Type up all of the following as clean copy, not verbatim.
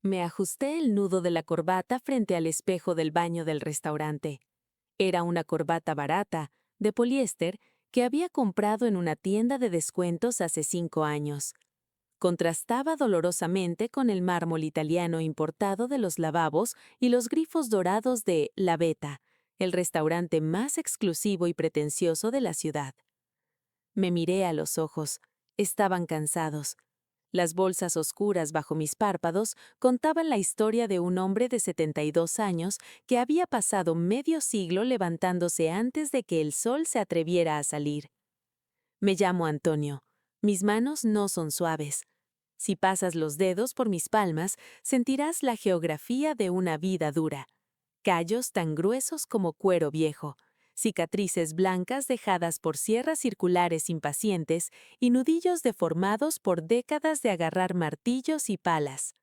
Me ajusté el nudo de la corbata frente al espejo del baño del restaurante. Era una corbata barata, de poliéster, que había comprado en una tienda de descuentos hace 5 años. Contrastaba dolorosamente con el mármol italiano importado de los lavabos y los grifos dorados de La Veta, el restaurante más exclusivo y pretencioso de la ciudad. Me miré a los ojos. Estaban cansados. Las bolsas oscuras bajo mis párpados contaban la historia de un hombre de 72 años que había pasado medio siglo levantándose antes de que el sol se atreviera a salir. Me llamo Antonio. Mis manos no son suaves. Si pasas los dedos por mis palmas, sentirás la geografía de una vida dura. Callos tan gruesos como cuero viejo, cicatrices blancas dejadas por sierras circulares impacientes y nudillos deformados por décadas de agarrar martillos y palas.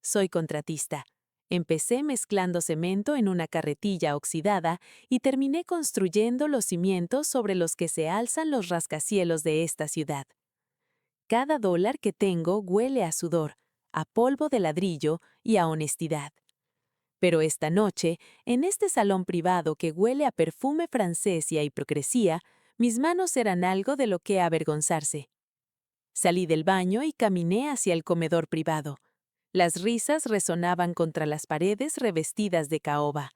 Soy contratista. Empecé mezclando cemento en una carretilla oxidada y terminé construyendo los cimientos sobre los que se alzan los rascacielos de esta ciudad. Cada dólar que tengo huele a sudor, a polvo de ladrillo y a honestidad. Pero esta noche, en este salón privado que huele a perfume francés y a hipocresía, mis manos eran algo de lo que avergonzarse. Salí del baño y caminé hacia el comedor privado. Las risas resonaban contra las paredes revestidas de caoba.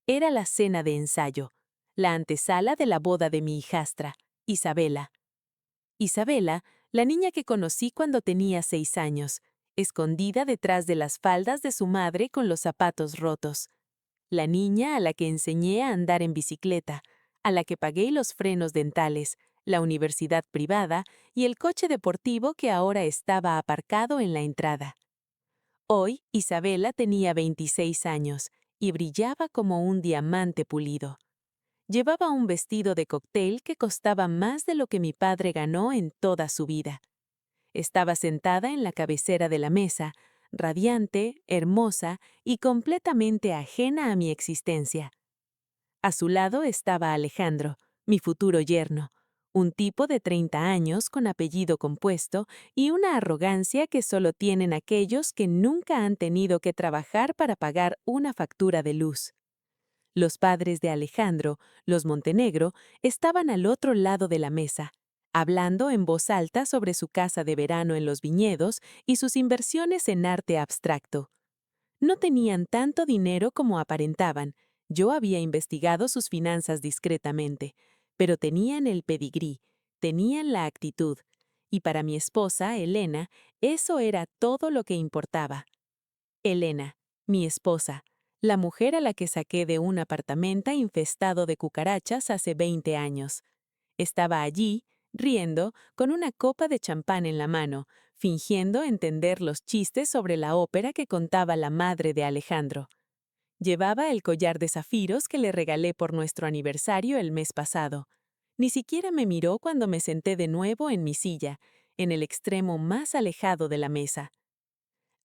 Era la cena de ensayo, la antesala de la boda de mi hijastra, Isabela. Isabela, la niña que conocí cuando tenía 6 años, escondida detrás de las faldas de su madre con los zapatos rotos. La niña a la que enseñé a andar en bicicleta, a la que pagué los frenos dentales, la universidad privada y el coche deportivo que ahora estaba aparcado en la entrada. Hoy, Isabela tenía 26 años y brillaba como un diamante pulido. Llevaba un vestido de cóctel que costaba más de lo que mi padre ganó en toda su vida. Estaba sentada en la cabecera de la mesa, radiante, hermosa y completamente ajena a mi existencia. A su lado estaba Alejandro, mi futuro yerno, un tipo de 30 años con apellido compuesto y una arrogancia que solo tienen aquellos que nunca han tenido que trabajar para pagar una factura de luz. Los padres de Alejandro, los Montenegro, estaban al otro lado de la mesa, hablando en voz alta sobre su casa de verano en los viñedos y sus inversiones en arte abstracto. No tenían tanto dinero como aparentaban. Yo había investigado sus finanzas discretamente, pero tenían el pedigrí, tenían la actitud, y para mi esposa, Elena, eso era todo lo que importaba. Elena, mi esposa, la mujer a la que saqué de un apartamento infestado de cucarachas hace 20 años. Estaba allí, riendo, con una copa de champán en la mano, fingiendo entender los chistes sobre la ópera que contaba la madre de Alejandro. Llevaba el collar de zafiros que le regalé por nuestro aniversario el mes pasado. Ni siquiera me miró cuando me senté de nuevo en mi silla, en el extremo más alejado de la mesa.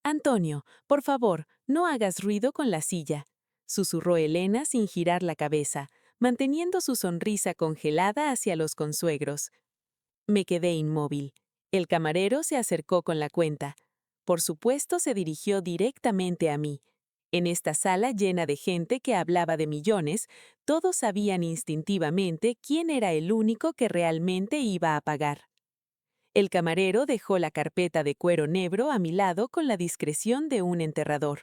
«Antonio, por favor, no hagas ruido con la silla», susurró Elena sin girar la cabeza, manteniendo su sonrisa congelada hacia los consuegros. Me quedé inmóvil. El camarero se acercó con la cuenta. Por supuesto, se dirigió directamente a mí. En esta sala llena de gente que hablaba de millones, todos sabían instintivamente quién era el único que realmente iba a pagar. El camarero dejó la carpeta de cuero negro a mi lado con la discreción de un enterrador.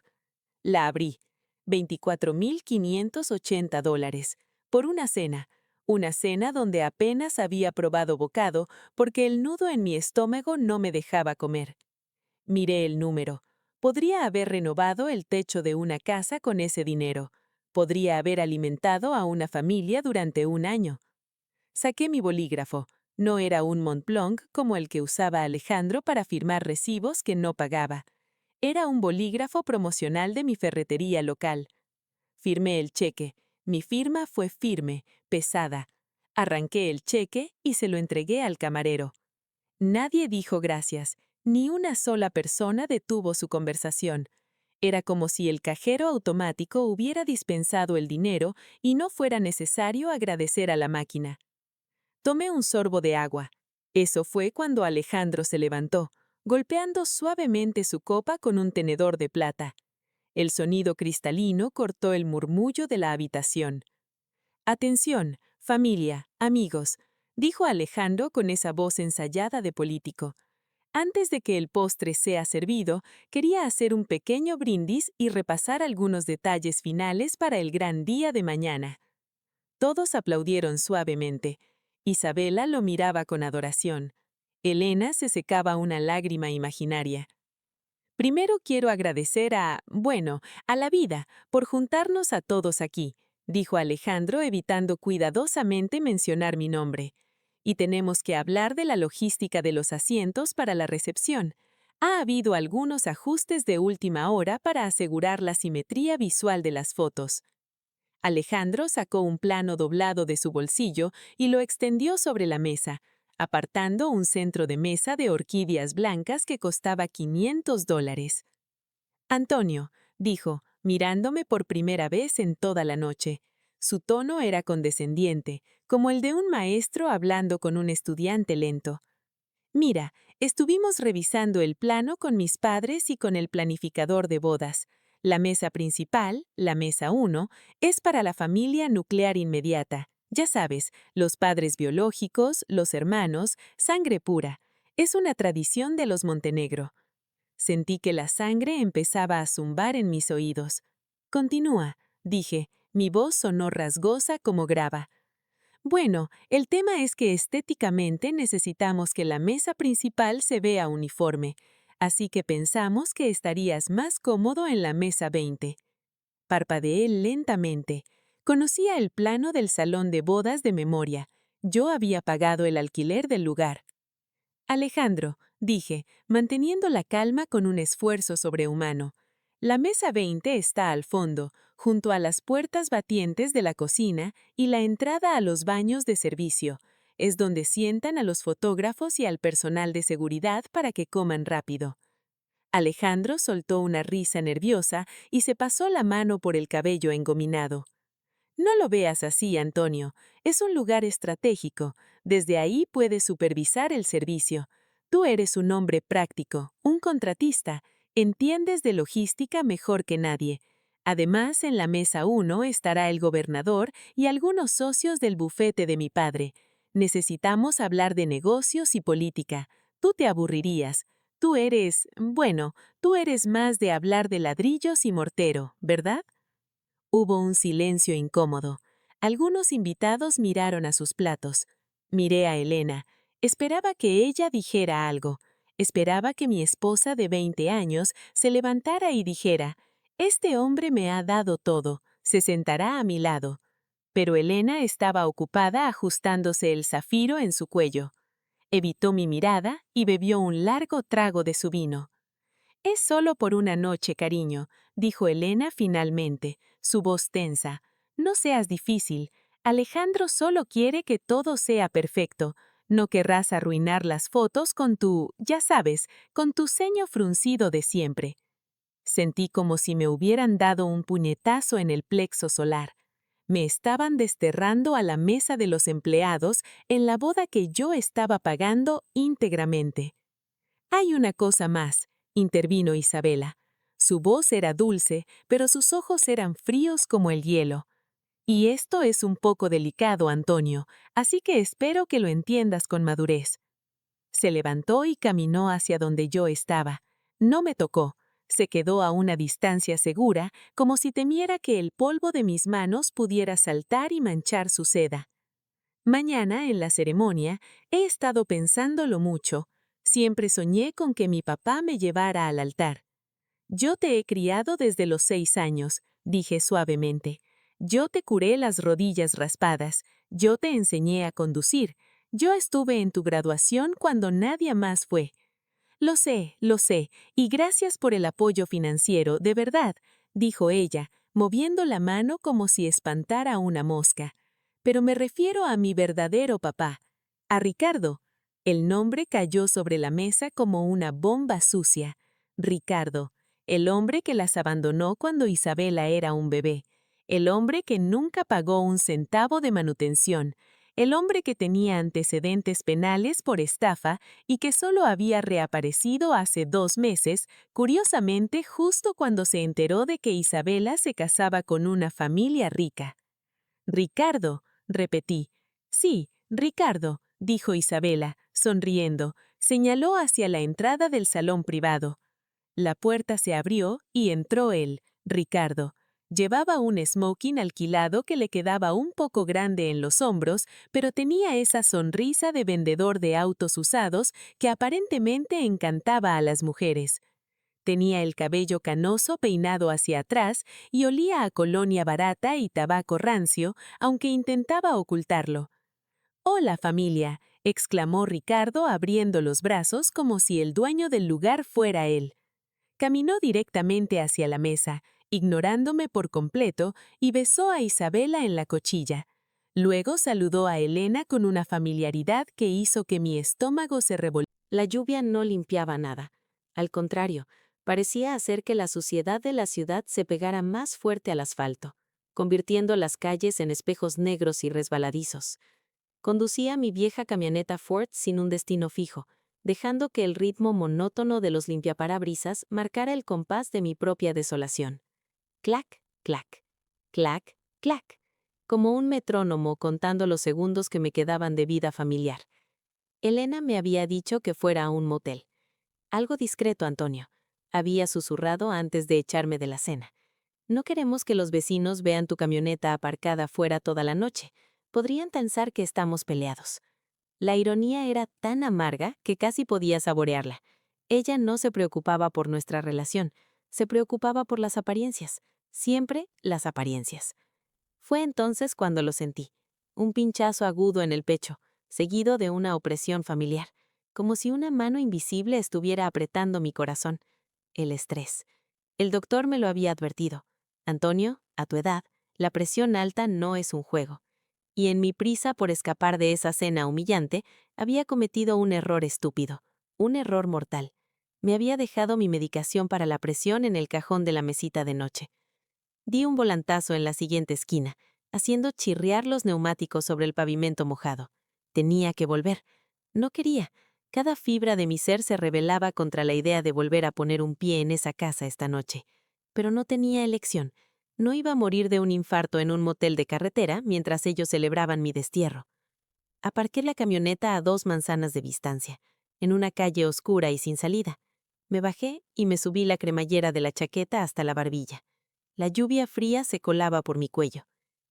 La abrí. $24,580, por una cena donde apenas había probado bocado porque el nudo en mi estómago no me dejaba comer. Miré el número. Podría haber renovado el techo de una casa con ese dinero. Podría haber alimentado a una familia durante un año. Saqué mi bolígrafo. No era un Montblanc como el que usaba Alejandro para firmar recibos que no pagaba. Era un bolígrafo promocional de mi ferretería local. Firmé el cheque. Mi firma fue firme, pesada. Arranqué el cheque y se lo entregué al camarero. Nadie dijo gracias. Ni una sola persona detuvo su conversación. Era como si el cajero automático hubiera dispensado el dinero y no fuera necesario agradecer a la máquina. Tomé un sorbo de agua. Eso fue cuando Alejandro se levantó. golpeando suavemente su copa con un tenedor de plata. El sonido cristalino cortó el murmullo de la habitación. «Atención, familia, amigos», dijo Alejandro con esa voz ensayada de político. Antes de que el postre sea servido, quería hacer un pequeño brindis y repasar algunos detalles finales para el gran día de mañana. Todos aplaudieron suavemente. Isabela lo miraba con adoración. Elena se secaba una lágrima imaginaria. «Primero quiero agradecer a la vida, por juntarnos a todos aquí», dijo Alejandro, evitando cuidadosamente mencionar mi nombre. «Y tenemos que hablar de la logística de los asientos para la recepción. Ha habido algunos ajustes de última hora para asegurar la simetría visual de las fotos». Alejandro sacó un plano doblado de su bolsillo y lo extendió sobre la mesa, apartando un centro de mesa de orquídeas blancas que costaba $500. «Antonio», dijo, mirándome por primera vez en toda la noche. Su tono era condescendiente, como el de un maestro hablando con un estudiante lento. «Mira, estuvimos revisando el plano con mis padres y con el planificador de bodas. La mesa principal, la mesa 1, es para la familia nuclear inmediata. Ya sabes, los padres biológicos, los hermanos, sangre pura. Es una tradición de los Montenegro». Sentí que la sangre empezaba a zumbar en mis oídos. «Continúa», dije, mi voz sonó rasgosa como grava. «Bueno, el tema es que estéticamente necesitamos que la mesa principal se vea uniforme, así que pensamos que estarías más cómodo en la mesa 20. Parpadeé lentamente. Conocía el plano del salón de bodas de memoria. Yo había pagado el alquiler del lugar. «Alejandro», dije, manteniendo la calma con un esfuerzo sobrehumano. «La mesa 20 está al fondo, junto a las puertas batientes de la cocina y la entrada a los baños de servicio. Es donde sientan a los fotógrafos y al personal de seguridad para que coman rápido». Alejandro soltó una risa nerviosa y se pasó la mano por el cabello engominado. «No lo veas así, Antonio. Es un lugar estratégico. Desde ahí puedes supervisar el servicio. Tú eres un hombre práctico, un contratista. Entiendes de logística mejor que nadie. Además, en la mesa 1 estará el gobernador y algunos socios del bufete de mi padre. Necesitamos hablar de negocios y política. Tú te aburrirías. Tú eres más de hablar de ladrillos y mortero, ¿verdad?» Hubo un silencio incómodo. Algunos invitados miraron a sus platos. Miré a Elena. Esperaba que ella dijera algo. Esperaba que mi esposa de 20 años se levantara y dijera: «Este hombre me ha dado todo, se sentará a mi lado». Pero Elena estaba ocupada ajustándose el zafiro en su cuello. Evitó mi mirada y bebió un largo trago de su vino. «Es solo por una noche, cariño», dijo Elena finalmente, su voz tensa. «No seas difícil. Alejandro solo quiere que todo sea perfecto. No querrás arruinar las fotos con ya sabes, con tu ceño fruncido de siempre». Sentí como si me hubieran dado un puñetazo en el plexo solar. Me estaban desterrando a la mesa de los empleados en la boda que yo estaba pagando íntegramente. «Hay una cosa más», intervino Isabela. Su voz era dulce, pero sus ojos eran fríos como el hielo. «Y esto es un poco delicado, Antonio, así que espero que lo entiendas con madurez». Se levantó y caminó hacia donde yo estaba. No me tocó. Se quedó a una distancia segura, como si temiera que el polvo de mis manos pudiera saltar y manchar su seda. Mañana, en la ceremonia, he estado pensándolo mucho. Siempre soñé con que mi papá me llevara al altar. «Yo te he criado desde los 6 años», dije suavemente. «Yo te curé las rodillas raspadas. Yo te enseñé a conducir. Yo estuve en tu graduación cuando nadie más fue». Lo sé, y gracias por el apoyo financiero, de verdad», dijo ella, moviendo la mano como si espantara una mosca. «Pero me refiero a mi verdadero papá, a Ricardo». El nombre cayó sobre la mesa como una bomba sucia. Ricardo, el hombre que las abandonó cuando Isabela era un bebé, el hombre que nunca pagó un centavo de manutención, el hombre que tenía antecedentes penales por estafa y que solo había reaparecido hace 2 meses, curiosamente justo cuando se enteró de que Isabela se casaba con una familia rica. Ricardo, repetí. Sí, Ricardo, dijo Isabela, sonriendo. Señaló hacia la entrada del salón privado. La puerta se abrió y entró él, Ricardo. Llevaba un smoking alquilado que le quedaba un poco grande en los hombros, pero tenía esa sonrisa de vendedor de autos usados que aparentemente encantaba a las mujeres. Tenía el cabello canoso peinado hacia atrás y olía a colonia barata y tabaco rancio, aunque intentaba ocultarlo. «Hola, familia», exclamó Ricardo abriendo los brazos como si el dueño del lugar fuera él. Caminó directamente hacia la mesa, ignorándome por completo, y besó a Isabela en la cochilla. Luego saludó a Elena con una familiaridad que hizo que mi estómago se revolviera. La lluvia no limpiaba nada. Al contrario, parecía hacer que la suciedad de la ciudad se pegara más fuerte al asfalto, convirtiendo las calles en espejos negros y resbaladizos. Conducía mi vieja camioneta Ford sin un destino fijo, dejando que el ritmo monótono de los limpiaparabrisas marcara el compás de mi propia desolación. Clac, clac, clac, clac, como un metrónomo contando los segundos que me quedaban de vida familiar. Elena me había dicho que fuera a un motel. Algo discreto, Antonio, había susurrado antes de echarme de la cena. No queremos que los vecinos vean tu camioneta aparcada fuera toda la noche. Podrían pensar que estamos peleados. La ironía era tan amarga que casi podía saborearla. Ella no se preocupaba por nuestra relación, se preocupaba por las apariencias, siempre las apariencias. Fue entonces cuando lo sentí, un pinchazo agudo en el pecho, seguido de una opresión familiar, como si una mano invisible estuviera apretando mi corazón. El estrés. El doctor me lo había advertido. Antonio, a tu edad, la presión alta no es un juego. Y en mi prisa por escapar de esa cena humillante, había cometido un error estúpido, un error mortal. Me había dejado mi medicación para la presión en el cajón de la mesita de noche. Di un volantazo en la siguiente esquina, haciendo chirriar los neumáticos sobre el pavimento mojado. Tenía que volver. No quería. Cada fibra de mi ser se rebelaba contra la idea de volver a poner un pie en esa casa esta noche. Pero no tenía elección. No iba a morir de un infarto en un motel de carretera mientras ellos celebraban mi destierro. Aparqué la camioneta a 2 manzanas de distancia, en una calle oscura y sin salida. Me bajé y me subí la cremallera de la chaqueta hasta la barbilla. La lluvia fría se colaba por mi cuello.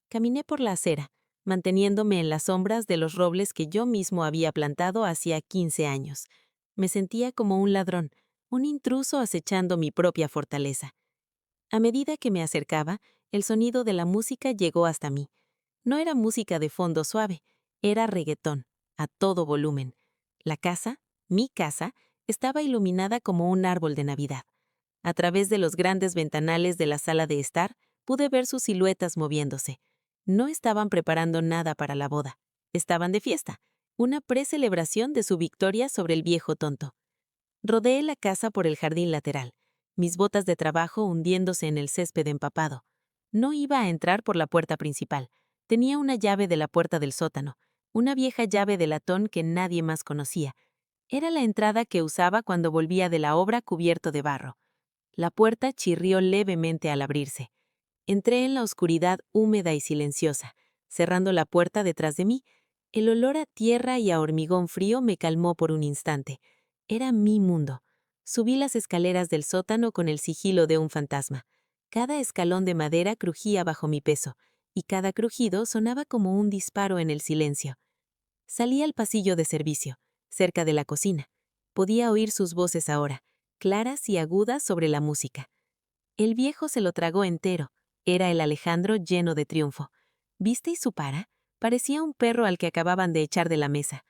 Caminé por la acera, manteniéndome en las sombras de los robles que yo mismo había plantado hacía 15 años. Me sentía como un ladrón, un intruso acechando mi propia fortaleza. A medida que me acercaba, el sonido de la música llegó hasta mí. No era música de fondo suave, era reggaetón, a todo volumen. La casa, mi casa, estaba iluminada como un árbol de Navidad. A través de los grandes ventanales de la sala de estar, pude ver sus siluetas moviéndose. No estaban preparando nada para la boda. Estaban de fiesta, una precelebración de su victoria sobre el viejo tonto. Rodeé la casa por el jardín lateral, mis botas de trabajo hundiéndose en el césped empapado. No iba a entrar por la puerta principal. Tenía una llave de la puerta del sótano, una vieja llave de latón que nadie más conocía. Era la entrada que usaba cuando volvía de la obra cubierto de barro. La puerta chirrió levemente al abrirse. Entré en la oscuridad húmeda y silenciosa, cerrando la puerta detrás de mí. El olor a tierra y a hormigón frío me calmó por un instante. Era mi mundo. Subí las escaleras del sótano con el sigilo de un fantasma. Cada escalón de madera crujía bajo mi peso, y cada crujido sonaba como un disparo en el silencio. Salí al pasillo de servicio, cerca de la cocina. Podía oír sus voces ahora, claras y agudas sobre la música. El viejo se lo tragó entero. Era el Alejandro lleno de triunfo. ¿Visteis su para? Parecía un perro al que acababan de echar de la mesa.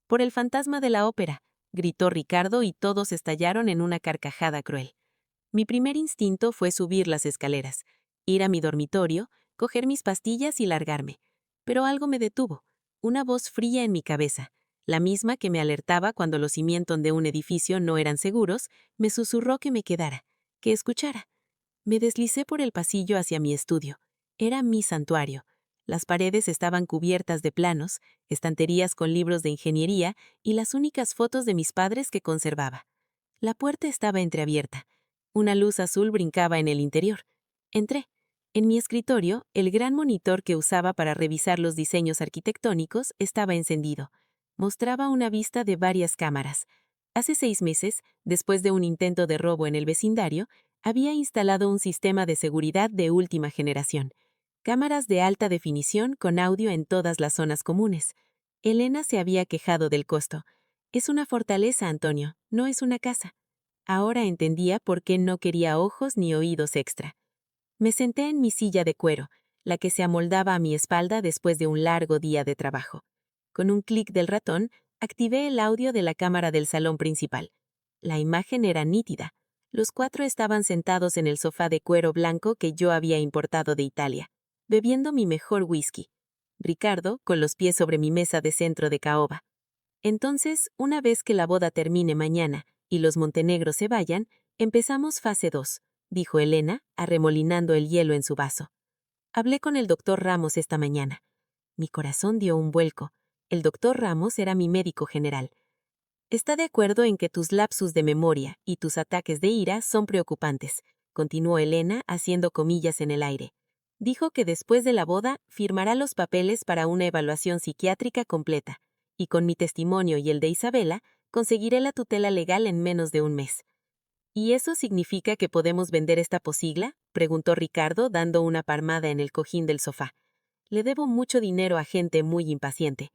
«Por el fantasma de la ópera», gritó Ricardo y todos estallaron en una carcajada cruel. Mi primer instinto fue subir las escaleras, ir a mi dormitorio, coger mis pastillas y largarme. Pero algo me detuvo. Una voz fría en mi cabeza, la misma que me alertaba cuando los cimientos de un edificio no eran seguros, me susurró que me quedara, que escuchara. Me deslicé por el pasillo hacia mi estudio. Era mi santuario. Las paredes estaban cubiertas de planos, estanterías con libros de ingeniería y las únicas fotos de mis padres que conservaba. La puerta estaba entreabierta. Una luz azul brincaba en el interior. Entré. En mi escritorio, el gran monitor que usaba para revisar los diseños arquitectónicos estaba encendido. Mostraba una vista de varias cámaras. Hace 6 meses, después de un intento de robo en el vecindario, había instalado un sistema de seguridad de última generación. Cámaras de alta definición con audio en todas las zonas comunes. Elena se había quejado del costo. Es una fortaleza, Antonio, no es una casa. Ahora entendía por qué no quería ojos ni oídos extra. Me senté en mi silla de cuero, la que se amoldaba a mi espalda después de un largo día de trabajo. Con un clic del ratón, activé el audio de la cámara del salón principal. La imagen era nítida. Los 4 estaban sentados en el sofá de cuero blanco que yo había importado de Italia, bebiendo mi mejor whisky. Ricardo, con los pies sobre mi mesa de centro de caoba. Entonces, una vez que la boda termine mañana y los Montenegro se vayan, empezamos fase 2, dijo Elena, arremolinando el hielo en su vaso. Hablé con el doctor Ramos esta mañana. Mi corazón dio un vuelco. El doctor Ramos era mi médico general. Está de acuerdo en que tus lapsus de memoria y tus ataques de ira son preocupantes, continuó Elena haciendo comillas en el aire. Dijo que después de la boda firmará los papeles para una evaluación psiquiátrica completa, y con mi testimonio y el de Isabela, conseguiré la tutela legal en menos de un mes. ¿Y eso significa que podemos vender esta posigla?, preguntó Ricardo dando una palmada en el cojín del sofá. Le debo mucho dinero a gente muy impaciente.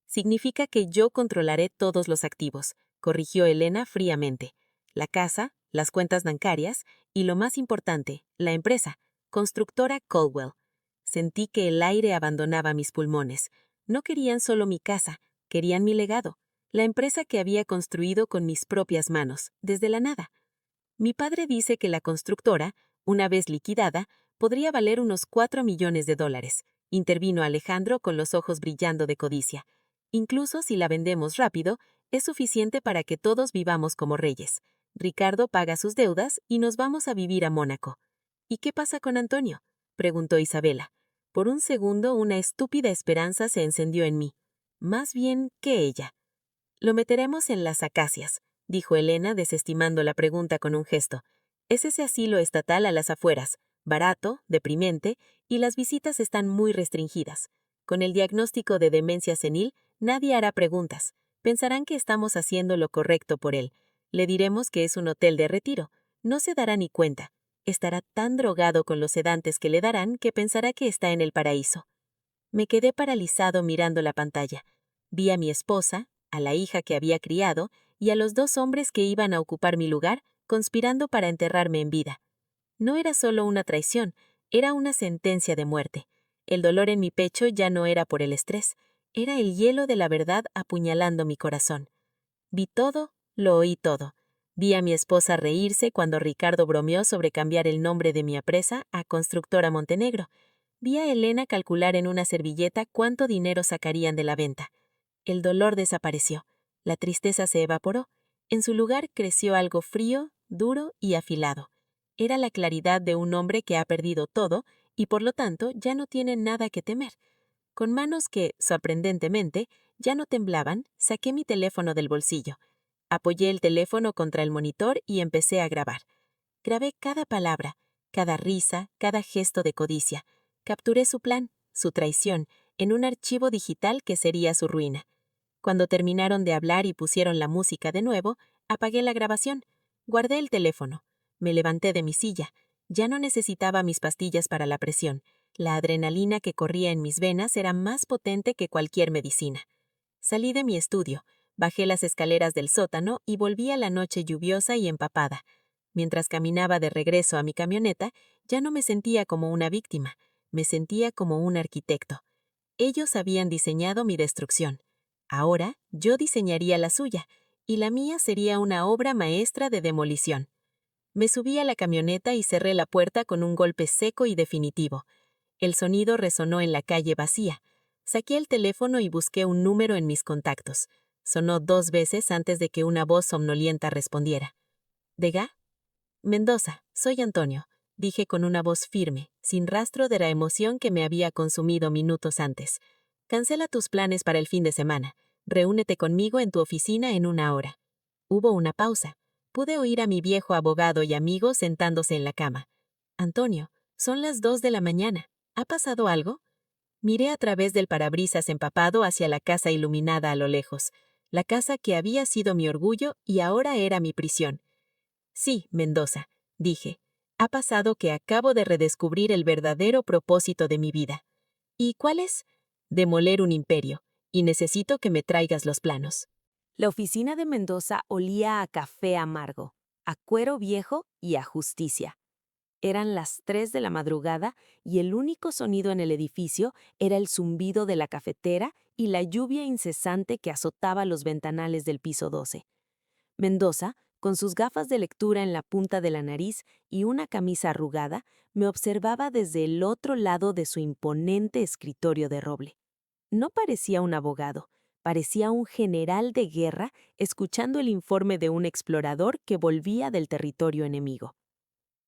Significa que yo controlaré todos los activos, corrigió Elena fríamente. La casa, las cuentas bancarias y, lo más importante, la empresa, Constructora Caldwell. Sentí que el aire abandonaba mis pulmones. No querían solo mi casa, querían mi legado, la empresa que había construido con mis propias manos, desde la nada. Mi padre dice que la constructora, una vez liquidada, podría valer unos $4 millones, intervino Alejandro con los ojos brillando de codicia. Incluso si la vendemos rápido, es suficiente para que todos vivamos como reyes. Ricardo paga sus deudas y nos vamos a vivir a Mónaco. ¿Y qué pasa con Antonio?, preguntó Isabela. Por un segundo una estúpida esperanza se encendió en mí. Más bien que ella. Lo meteremos en las acacias, dijo Elena desestimando la pregunta con un gesto. Es ese asilo estatal a las afueras, barato, deprimente, y las visitas están muy restringidas. Con el diagnóstico de demencia senil, nadie hará preguntas. Pensarán que estamos haciendo lo correcto por él. Le diremos que es un hotel de retiro. No se dará ni cuenta. Estará tan drogado con los sedantes que le darán que pensará que está en el paraíso. Me quedé paralizado mirando la pantalla. Vi a mi esposa, a la hija que había criado y a los 2 hombres que iban a ocupar mi lugar, conspirando para enterrarme en vida. No era solo una traición, era una sentencia de muerte. El dolor en mi pecho ya no era por el estrés, era el hielo de la verdad apuñalando mi corazón. Vi todo, lo oí todo. Vi a mi esposa reírse cuando Ricardo bromeó sobre cambiar el nombre de mi empresa a Constructora Montenegro. Vi a Elena calcular en una servilleta cuánto dinero sacarían de la venta. El dolor desapareció. La tristeza se evaporó. En su lugar creció algo frío, duro y afilado. Era la claridad de un hombre que ha perdido todo y por lo tanto ya no tiene nada que temer. Con manos que, sorprendentemente, ya no temblaban, saqué mi teléfono del bolsillo. Apoyé el teléfono contra el monitor y empecé a grabar. Grabé cada palabra, cada risa, cada gesto de codicia. Capturé su plan, su traición, en un archivo digital que sería su ruina. Cuando terminaron de hablar y pusieron la música de nuevo, apagué la grabación. Guardé el teléfono. Me levanté de mi silla. Ya no necesitaba mis pastillas para la presión. La adrenalina que corría en mis venas era más potente que cualquier medicina. Salí de mi estudio, bajé las escaleras del sótano y volví a la noche lluviosa y empapada. Mientras caminaba de regreso a mi camioneta, ya no me sentía como una víctima, me sentía como un arquitecto. Ellos habían diseñado mi destrucción. Ahora yo diseñaría la suya, y la mía sería una obra maestra de demolición. Me subí a la camioneta y cerré la puerta con un golpe seco y definitivo. El sonido resonó en la calle vacía. Saqué el teléfono y busqué un número en mis contactos. Sonó 2 veces antes de que una voz somnolienta respondiera. ¿Dega? Mendoza, soy Antonio. dije con una voz firme, sin rastro de la emoción que me había consumido minutos antes. Cancela tus planes para el fin de semana. Reúnete conmigo en tu oficina en 1 hora. Hubo una pausa. Pude oír a mi viejo abogado y amigo sentándose en la cama. Antonio, son las 2 de la mañana. ¿Ha pasado algo? Miré a través del parabrisas empapado hacia la casa iluminada a lo lejos, la casa que había sido mi orgullo y ahora era mi prisión. Sí, Mendoza, dije. Ha pasado que acabo de redescubrir el verdadero propósito de mi vida. ¿Y cuál es? Demoler un imperio, y necesito que me traigas los planos. La oficina de Mendoza olía a café amargo, a cuero viejo y a justicia. Eran las 3 de la madrugada y el único sonido en el edificio era el zumbido de la cafetera y la lluvia incesante que azotaba los ventanales del piso 12. Mendoza, con sus gafas de lectura en la punta de la nariz y una camisa arrugada, me observaba desde el otro lado de su imponente escritorio de roble. No parecía un abogado, parecía un general de guerra escuchando el informe de un explorador que volvía del territorio enemigo.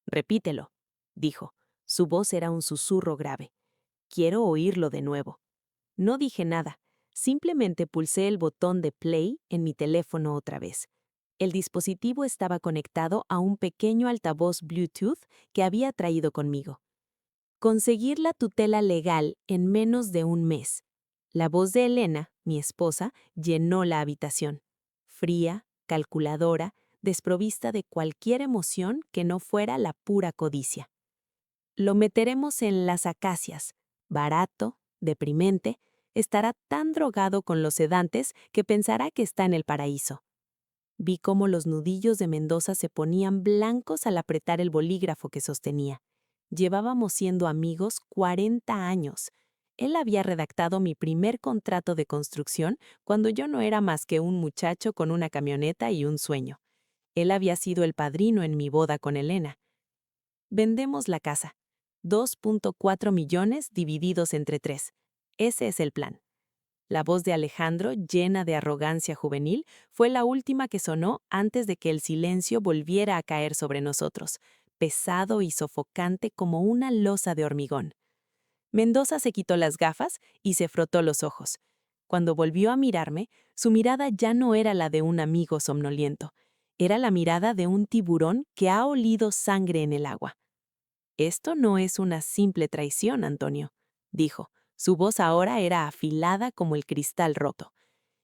Repítelo, dijo. Su voz era un susurro grave. Quiero oírlo de nuevo. No dije nada, simplemente pulsé el botón de play en mi teléfono otra vez. El dispositivo estaba conectado a un pequeño altavoz Bluetooth que había traído conmigo. Conseguir la tutela legal en menos de un mes. La voz de Elena, mi esposa, llenó la habitación. Fría, calculadora, desprovista de cualquier emoción que no fuera la pura codicia. Lo meteremos en las acacias. Barato, deprimente, estará tan drogado con los sedantes que pensará que está en el paraíso. Vi cómo los nudillos de Mendoza se ponían blancos al apretar el bolígrafo que sostenía. Llevábamos siendo amigos 40 años. Él había redactado mi primer contrato de construcción cuando yo no era más que un muchacho con una camioneta y un sueño. Él había sido el padrino en mi boda con Elena. Vendemos la casa. 2.4 millones divididos entre 3. Ese es el plan. La voz de Alejandro, llena de arrogancia juvenil, fue la última que sonó antes de que el silencio volviera a caer sobre nosotros, pesado y sofocante como una losa de hormigón. Mendoza se quitó las gafas y se frotó los ojos. Cuando volvió a mirarme, su mirada ya no era la de un amigo somnoliento. Era la mirada de un tiburón que ha olido sangre en el agua. Esto no es una simple traición, Antonio, dijo. Su voz ahora era afilada como el cristal roto.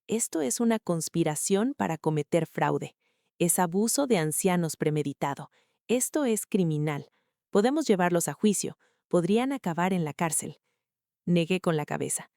Esto es una conspiración para cometer fraude. Es abuso de ancianos premeditado. Esto es criminal. Podemos llevarlos a juicio. Podrían acabar en la cárcel. Negué con la cabeza.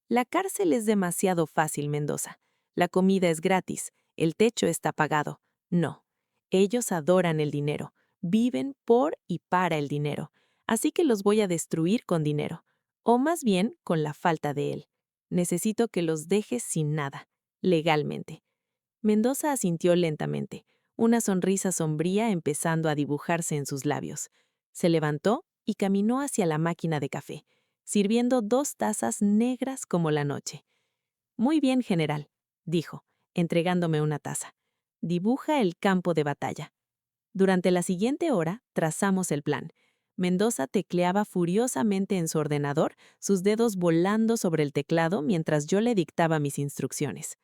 La cárcel es demasiado fácil, Mendoza. La comida es gratis. El techo está pagado. No. Ellos adoran el dinero. Viven por y para el dinero. Así que los voy a destruir con dinero. O más bien, con la falta de él. Necesito que los dejes sin nada, legalmente. Mendoza asintió lentamente, una sonrisa sombría empezando a dibujarse en sus labios. Se levantó y caminó hacia la máquina de café, sirviendo 2 tazas negras como la noche. Muy bien, general, dijo, entregándome una taza. Dibuja el campo de batalla. Durante la siguiente hora, trazamos el plan. Mendoza tecleaba furiosamente en su ordenador, sus dedos volando sobre el teclado mientras yo le dictaba mis instrucciones.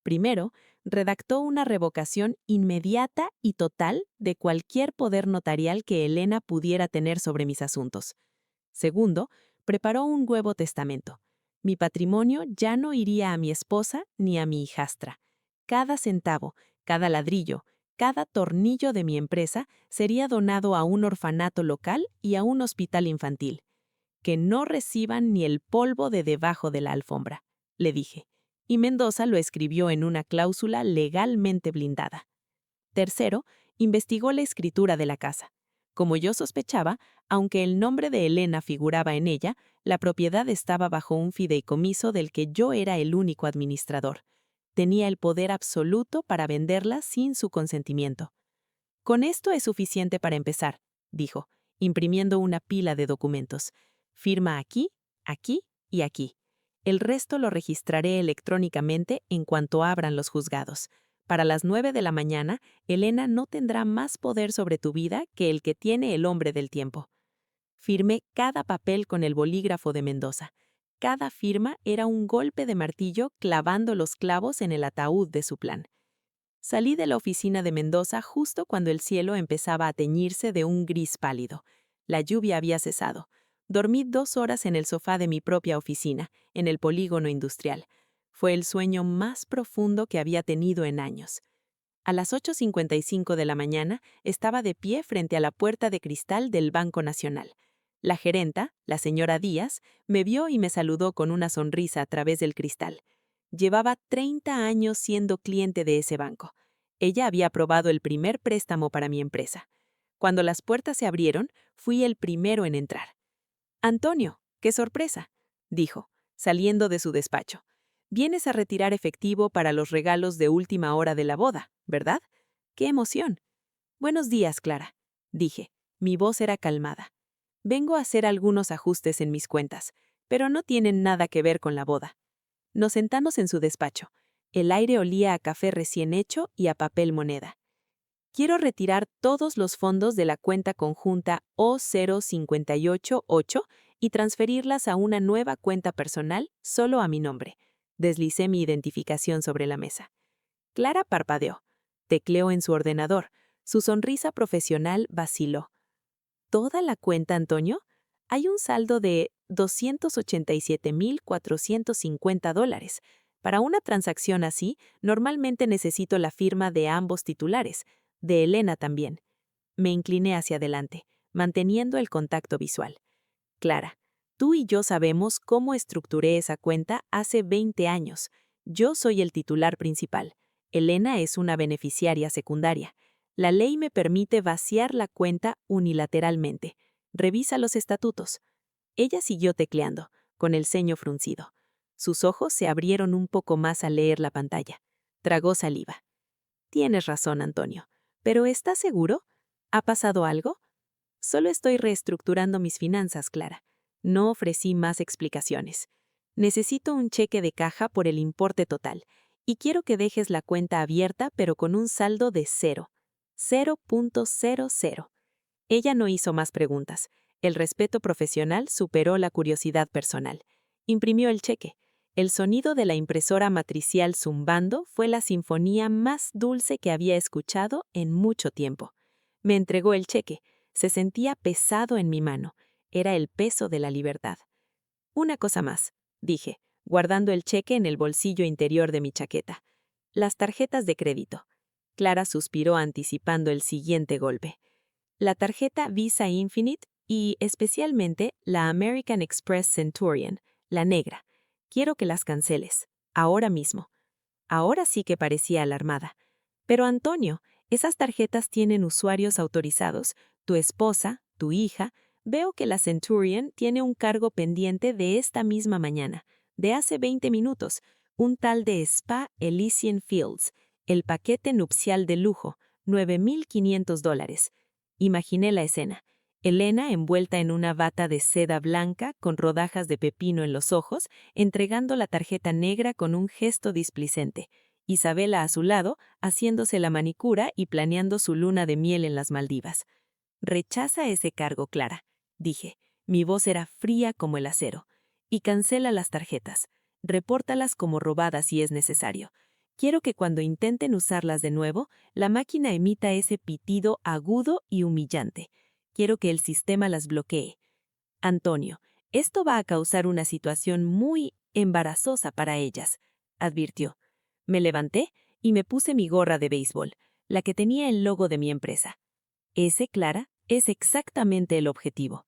Primero, redactó una revocación inmediata y total de cualquier poder notarial que Elena pudiera tener sobre mis asuntos. Segundo, preparó un nuevo testamento. Mi patrimonio ya no iría a mi esposa ni a mi hijastra. Cada centavo, cada ladrillo, cada tornillo de mi empresa sería donado a un orfanato local y a un hospital infantil. Que no reciban ni el polvo de debajo de la alfombra, le dije, y Mendoza lo escribió en una cláusula legalmente blindada. Tercero, investigó la escritura de la casa. Como yo sospechaba, aunque el nombre de Elena figuraba en ella, la propiedad estaba bajo un fideicomiso del que yo era el único administrador. Tenía el poder absoluto para venderla sin su consentimiento. Con esto es suficiente para empezar, dijo, imprimiendo una pila de documentos. Firma aquí, aquí y aquí. El resto lo registraré electrónicamente en cuanto abran los juzgados. Para las 9 de la mañana, Elena no tendrá más poder sobre tu vida que el que tiene el hombre del tiempo. Firmé cada papel con el bolígrafo de Mendoza. Cada firma era un golpe de martillo clavando los clavos en el ataúd de su plan. Salí de la oficina de Mendoza justo cuando el cielo empezaba a teñirse de un gris pálido. La lluvia había cesado. Dormí 2 horas en el sofá de mi propia oficina, en el polígono industrial. Fue el sueño más profundo que había tenido en años. A las 8:55 de la mañana estaba de pie frente a la puerta de cristal del Banco Nacional. La gerenta, la señora Díaz, me vio y me saludó con una sonrisa a través del cristal. Llevaba 30 años siendo cliente de ese banco. Ella había aprobado el primer préstamo para mi empresa. Cuando las puertas se abrieron, fui el primero en entrar. «Antonio, qué sorpresa», dijo, saliendo de su despacho. «Vienes a retirar efectivo para los regalos de última hora de la boda, ¿verdad? ¡Qué emoción!». «Buenos días, Clara», dije. Mi voz era calmada. «Vengo a hacer algunos ajustes en mis cuentas, pero no tienen nada que ver con la boda». Nos sentamos en su despacho. El aire olía a café recién hecho y a papel moneda. «Quiero retirar todos los fondos de la cuenta conjunta O0588 y transferirlas a una nueva cuenta personal solo a mi nombre». Deslicé mi identificación sobre la mesa. Clara parpadeó. Tecleó en su ordenador. Su sonrisa profesional vaciló. «¿Toda la cuenta, Antonio? Hay un saldo de $287,450. Para una transacción así, normalmente necesito la firma de ambos titulares, de Elena también». Me incliné hacia adelante, manteniendo el contacto visual. «Clara, tú y yo sabemos cómo estructuré esa cuenta hace 20 años. Yo soy el titular principal. Elena es una beneficiaria secundaria. La ley me permite vaciar la cuenta unilateralmente. Revisa los estatutos». Ella siguió tecleando, con el ceño fruncido. Sus ojos se abrieron un poco más al leer la pantalla. Tragó saliva. «Tienes razón, Antonio. ¿Pero estás seguro? ¿Ha pasado algo?» «Solo estoy reestructurando mis finanzas, Clara». No ofrecí más explicaciones. «Necesito un cheque de caja por el importe total, y quiero que dejes la cuenta abierta pero con un saldo de 0. 0.00. Ella no hizo más preguntas. El respeto profesional superó la curiosidad personal. Imprimió el cheque. El sonido de la impresora matricial zumbando fue la sinfonía más dulce que había escuchado en mucho tiempo. Me entregó el cheque. Se sentía pesado en mi mano. Era el peso de la libertad. «Una cosa más», dije, guardando el cheque en el bolsillo interior de mi chaqueta. «Las tarjetas de crédito». Clara suspiró anticipando el siguiente golpe. «La tarjeta Visa Infinite y especialmente la American Express Centurion, la negra. Quiero que las canceles, ahora mismo». Ahora sí que parecía alarmada. «Pero Antonio, esas tarjetas tienen usuarios autorizados. Tu esposa, tu hija. Veo que la Centurion tiene un cargo pendiente de esta misma mañana, de hace 20 minutos, un tal de Spa Elysian Fields, el paquete nupcial de lujo, $9,500. Imaginé la escena. Elena, envuelta en una bata de seda blanca con rodajas de pepino en los ojos, entregando la tarjeta negra con un gesto displicente. Isabela a su lado, haciéndose la manicura y planeando su luna de miel en las Maldivas. «Rechaza ese cargo, Clara», dije. Mi voz era fría como el acero. «Y cancela las tarjetas. Repórtalas como robadas si es necesario. Quiero que cuando intenten usarlas de nuevo, la máquina emita ese pitido agudo y humillante. Quiero que el sistema las bloquee. Antonio, esto va a causar una situación muy embarazosa para ellas», advirtió. Me levanté y me puse mi gorra de béisbol, la que tenía el logo de mi empresa. Ese, Clara, es exactamente el objetivo.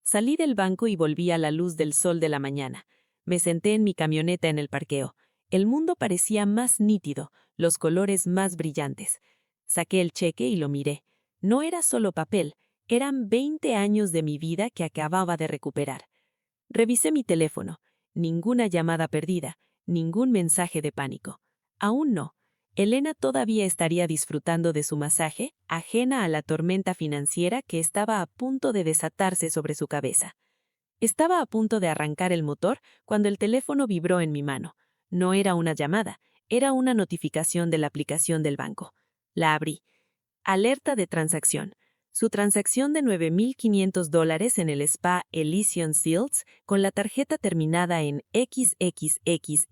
Salí del banco y volví a la luz del sol de la mañana. Me senté en mi camioneta en el parqueo. El mundo parecía más nítido, los colores más brillantes. Saqué el cheque y lo miré. No era solo papel, eran 20 años de mi vida que acababa de recuperar. Revisé mi teléfono. Ninguna llamada perdida, ningún mensaje de pánico. Aún no. Elena todavía estaría disfrutando de su masaje, ajena a la tormenta financiera que estaba a punto de desatarse sobre su cabeza. Estaba a punto de arrancar el motor cuando el teléfono vibró en mi mano. No era una llamada, Era una notificación de la aplicación del banco. La abrí. Alerta de transacción. Su transacción de $9,500 en el spa Elysian Fields con la tarjeta terminada en XXXXX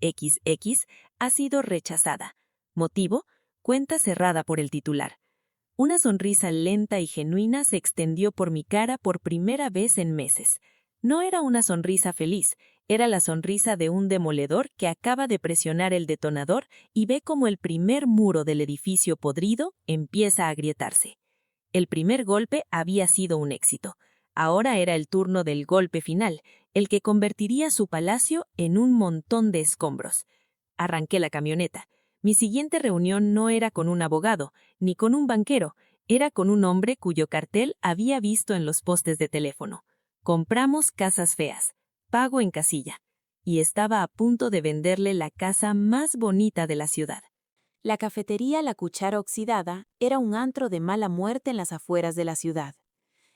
ha sido rechazada. Motivo: cuenta cerrada por el titular. Una sonrisa lenta y genuina se extendió por mi cara por primera vez en meses. No era una sonrisa feliz, era la sonrisa de un demoledor que acaba de presionar el detonador y ve cómo el primer muro del edificio podrido empieza a agrietarse. El primer golpe había sido un éxito. Ahora era el turno del golpe final, el que convertiría su palacio en un montón de escombros. Arranqué la camioneta. Mi siguiente reunión no era con un abogado, ni con un banquero, era con un hombre cuyo cartel había visto en los postes de teléfono. Compramos casas feas, pago en casilla. Y estaba a punto de venderle la casa más bonita de la ciudad. La cafetería La Cuchara Oxidada era un antro de mala muerte en las afueras de la ciudad.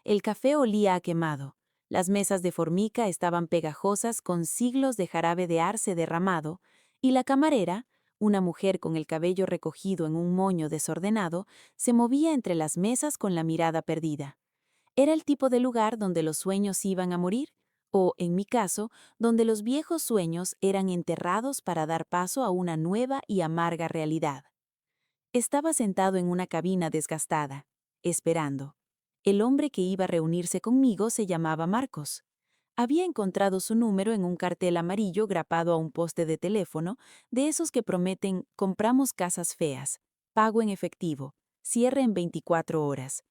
El café olía a quemado. Las mesas de formica estaban pegajosas con siglos de jarabe de arce derramado, y la camarera, una mujer con el cabello recogido en un moño desordenado, se movía entre las mesas con la mirada perdida. Era el tipo de lugar donde los sueños iban a morir, o, en mi caso, donde los viejos sueños eran enterrados para dar paso a una nueva y amarga realidad. Estaba sentado en una cabina desgastada, esperando. El hombre que iba a reunirse conmigo se llamaba Marcos. Había encontrado su número en un cartel amarillo grapado a un poste de teléfono, de esos que prometen compramos casas feas, pago en efectivo, cierre en 24 horas.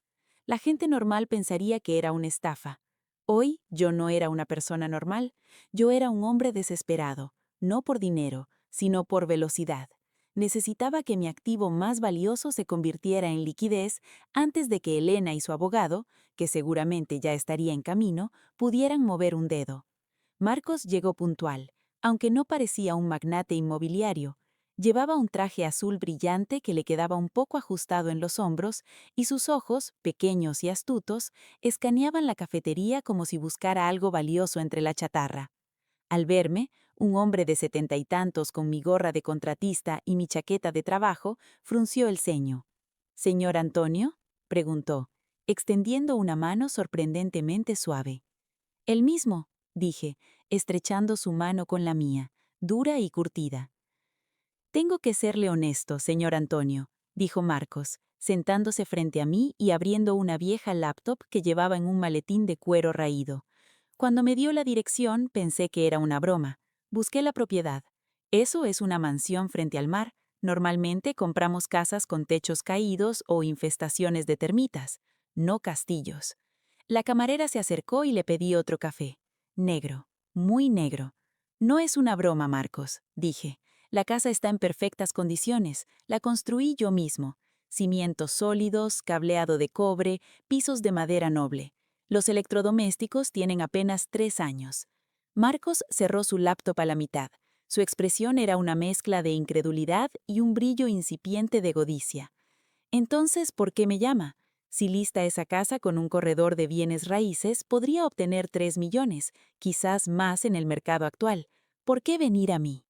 La gente normal pensaría que era una estafa. Hoy yo no era una persona normal, yo era un hombre desesperado, no por dinero, sino por velocidad. Necesitaba que mi activo más valioso se convirtiera en liquidez antes de que Elena y su abogado, que seguramente ya estaría en camino, pudieran mover un dedo. Marcos llegó puntual, aunque no parecía un magnate inmobiliario. Llevaba un traje azul brillante que le quedaba un poco ajustado en los hombros y sus ojos, pequeños y astutos, escaneaban la cafetería como si buscara algo valioso entre la chatarra. Al verme, un hombre de 70 y tantos con mi gorra de contratista y mi chaqueta de trabajo, frunció el ceño. «¿Señor Antonio?», preguntó, extendiendo una mano sorprendentemente suave. «El mismo», dije, estrechando su mano con la mía, dura y curtida. «Tengo que serle honesto, señor Antonio», dijo Marcos, sentándose frente a mí y abriendo una vieja laptop que llevaba en un maletín de cuero raído. Cuando me dio la dirección, pensé que era una broma. Busqué la propiedad. Eso es una mansión frente al mar. Normalmente compramos casas con techos caídos o infestaciones de termitas, no castillos. La camarera se acercó y le pedí otro café. Negro, muy negro. «No es una broma, Marcos», dije. «La casa está en perfectas condiciones. La construí yo mismo. Cimientos sólidos, cableado de cobre, pisos de madera noble. Los electrodomésticos tienen apenas 3 años». Marcos cerró su laptop a la mitad. Su expresión era una mezcla de incredulidad y un brillo incipiente de codicia. «Entonces, ¿por qué me llama? Si lista esa casa con un corredor de bienes raíces, podría obtener 3 millones, quizás más en el mercado actual. ¿Por qué venir a mí?».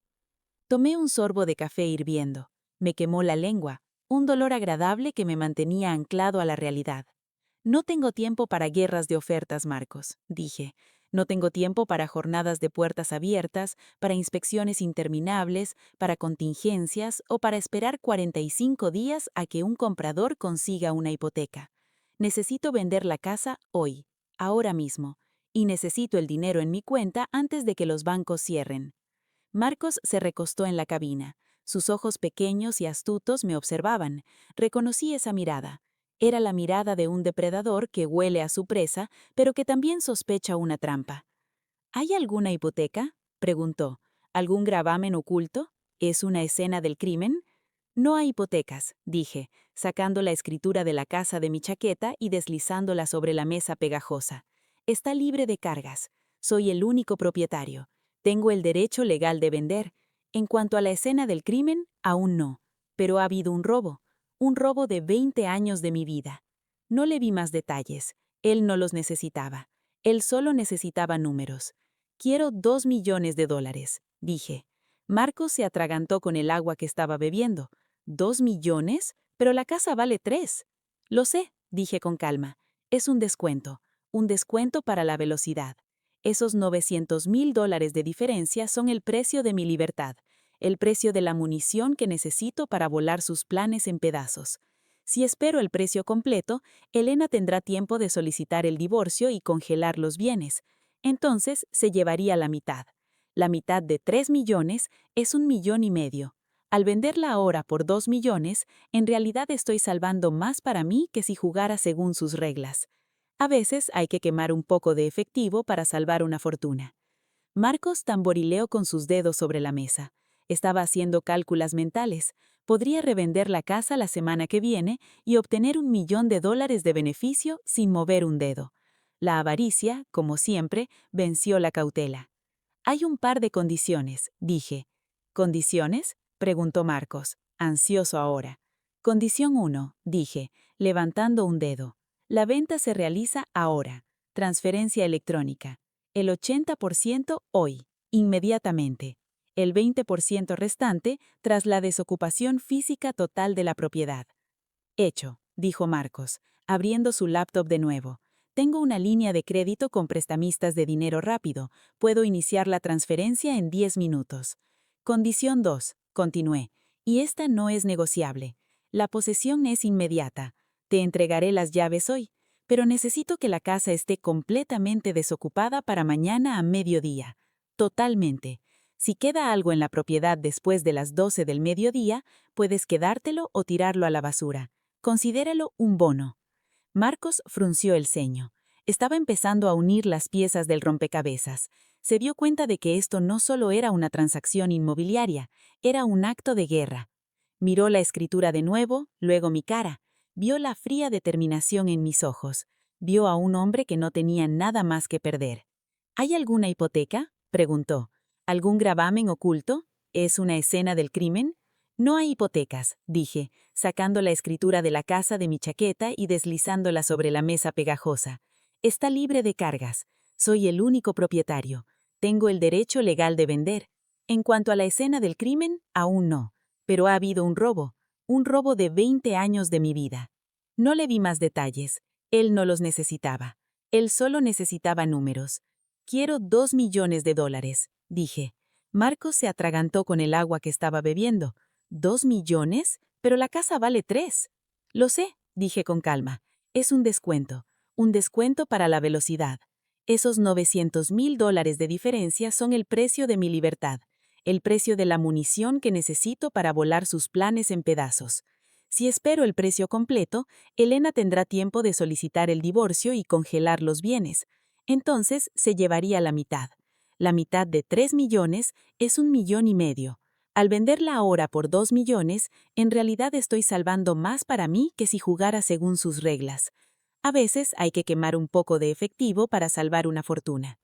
Tomé un sorbo de café hirviendo. Me quemó la lengua, un dolor agradable que me mantenía anclado a la realidad. «No tengo tiempo para guerras de ofertas, Marcos», dije. «No tengo tiempo para jornadas de puertas abiertas, para inspecciones interminables, para contingencias o para esperar 45 días a que un comprador consiga una hipoteca. Necesito vender la casa hoy, ahora mismo, y necesito el dinero en mi cuenta antes de que los bancos cierren». Marcos se recostó en la cabina. Sus ojos pequeños y astutos me observaban. Reconocí esa mirada. Era la mirada de un depredador que huele a su presa, pero que también sospecha una trampa. «¿Hay alguna hipoteca?», preguntó. «¿Algún gravamen oculto? ¿Es una escena del crimen?». «No hay hipotecas», dije, sacando la escritura de la casa de mi chaqueta y deslizándola sobre la mesa pegajosa. «Está libre de cargas. Soy el único propietario. Tengo el derecho legal de vender. En cuanto a la escena del crimen, aún no. Pero ha habido un robo de 20 años de mi vida». No le vi más detalles. Él no los necesitaba. Él solo necesitaba números. «Quiero $2 millones», dije. Marcos se atragantó con el agua que estaba bebiendo. ¿2 millones? Pero la casa vale 3. Lo sé, dije con calma. Es un descuento para la velocidad. Esos $900,000 de diferencia son el precio de mi libertad, el precio de la munición que necesito para volar sus planes en pedazos. Si espero el precio completo, Elena tendrá tiempo de solicitar el divorcio y congelar los bienes. Entonces se llevaría la mitad. La mitad de 3 millones es 1,5 millones. Al venderla ahora por 2 millones, en realidad estoy salvando más para mí que si jugara según sus reglas. A veces hay que quemar un poco de efectivo para salvar una fortuna. Marcos tamborileó con sus dedos sobre la mesa. Estaba haciendo cálculos mentales. Podría revender la casa la semana que viene y obtener $1,000,000 de beneficio sin mover un dedo. La avaricia, como siempre, venció la cautela. Hay un par de condiciones, dije. ¿Condiciones?, preguntó Marcos, ansioso ahora. Condición 1, dije, levantando un dedo. La venta se realiza ahora. Transferencia electrónica. El 80% hoy, inmediatamente. El 20% restante tras la desocupación física total de la propiedad. Hecho, dijo Marcos, abriendo su laptop de nuevo. Tengo una línea de crédito con prestamistas de dinero rápido. Puedo iniciar la transferencia en 10 minutos. Condición 2, continué, y esta no es negociable. La posesión es inmediata. Te entregaré las llaves hoy, pero necesito que la casa esté completamente desocupada para mañana a mediodía. Totalmente. Si queda algo en la propiedad después de las 12 del mediodía, puedes quedártelo o tirarlo a la basura. Considéralo un bono. Marcos frunció el ceño. Estaba empezando a unir las piezas del rompecabezas. Se dio cuenta de que esto no solo era una transacción inmobiliaria, era un acto de guerra. Miró la escritura de nuevo, luego mi cara. Vio la fría determinación en mis ojos. Vio a un hombre que no tenía nada más que perder. ¿Hay alguna hipoteca?, preguntó. ¿Algún gravamen oculto? ¿Es una escena del crimen? No hay hipotecas, dije, sacando la escritura de la casa de mi chaqueta y deslizándola sobre la mesa pegajosa. Está libre de cargas. Soy el único propietario. Tengo el derecho legal de vender. En cuanto a la escena del crimen, aún no. Pero ha habido un robo de 20 años de mi vida. No le vi más detalles. Él no los necesitaba. Él solo necesitaba números. Quiero $2 millones, dije. Marcos se atragantó con el agua que estaba bebiendo. ¿2 millones? Pero la casa vale 3. Lo sé, dije con calma. Es un descuento para la velocidad. Esos $900,000 de diferencia son el precio de mi libertad, el precio de la munición que necesito para volar sus planes en pedazos. Si espero el precio completo, Elena tendrá tiempo de solicitar el divorcio y congelar los bienes. Entonces se llevaría la mitad. La mitad de 3 millones es 1,5 millones. Al venderla ahora por 2 millones, en realidad estoy salvando más para mí que si jugara según sus reglas. A veces hay que quemar un poco de efectivo para salvar una fortuna.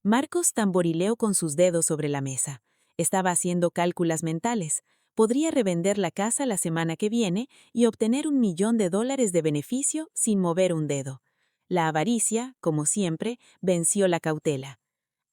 Marcos tamborileó con sus dedos sobre la mesa. Estaba haciendo cálculos mentales. Podría revender la casa la semana que viene y obtener $1,000,000 de beneficio sin mover un dedo. La avaricia, como siempre, venció la cautela.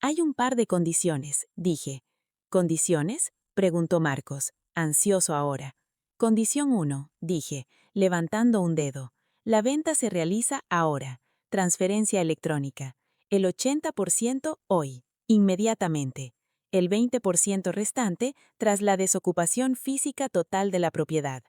Hay un par de condiciones, dije. ¿Condiciones?, preguntó Marcos, ansioso ahora. Condición 1, dije, levantando un dedo. La venta se realiza ahora. Transferencia electrónica. El 80% hoy, inmediatamente. El 20% restante tras la desocupación física total de la propiedad.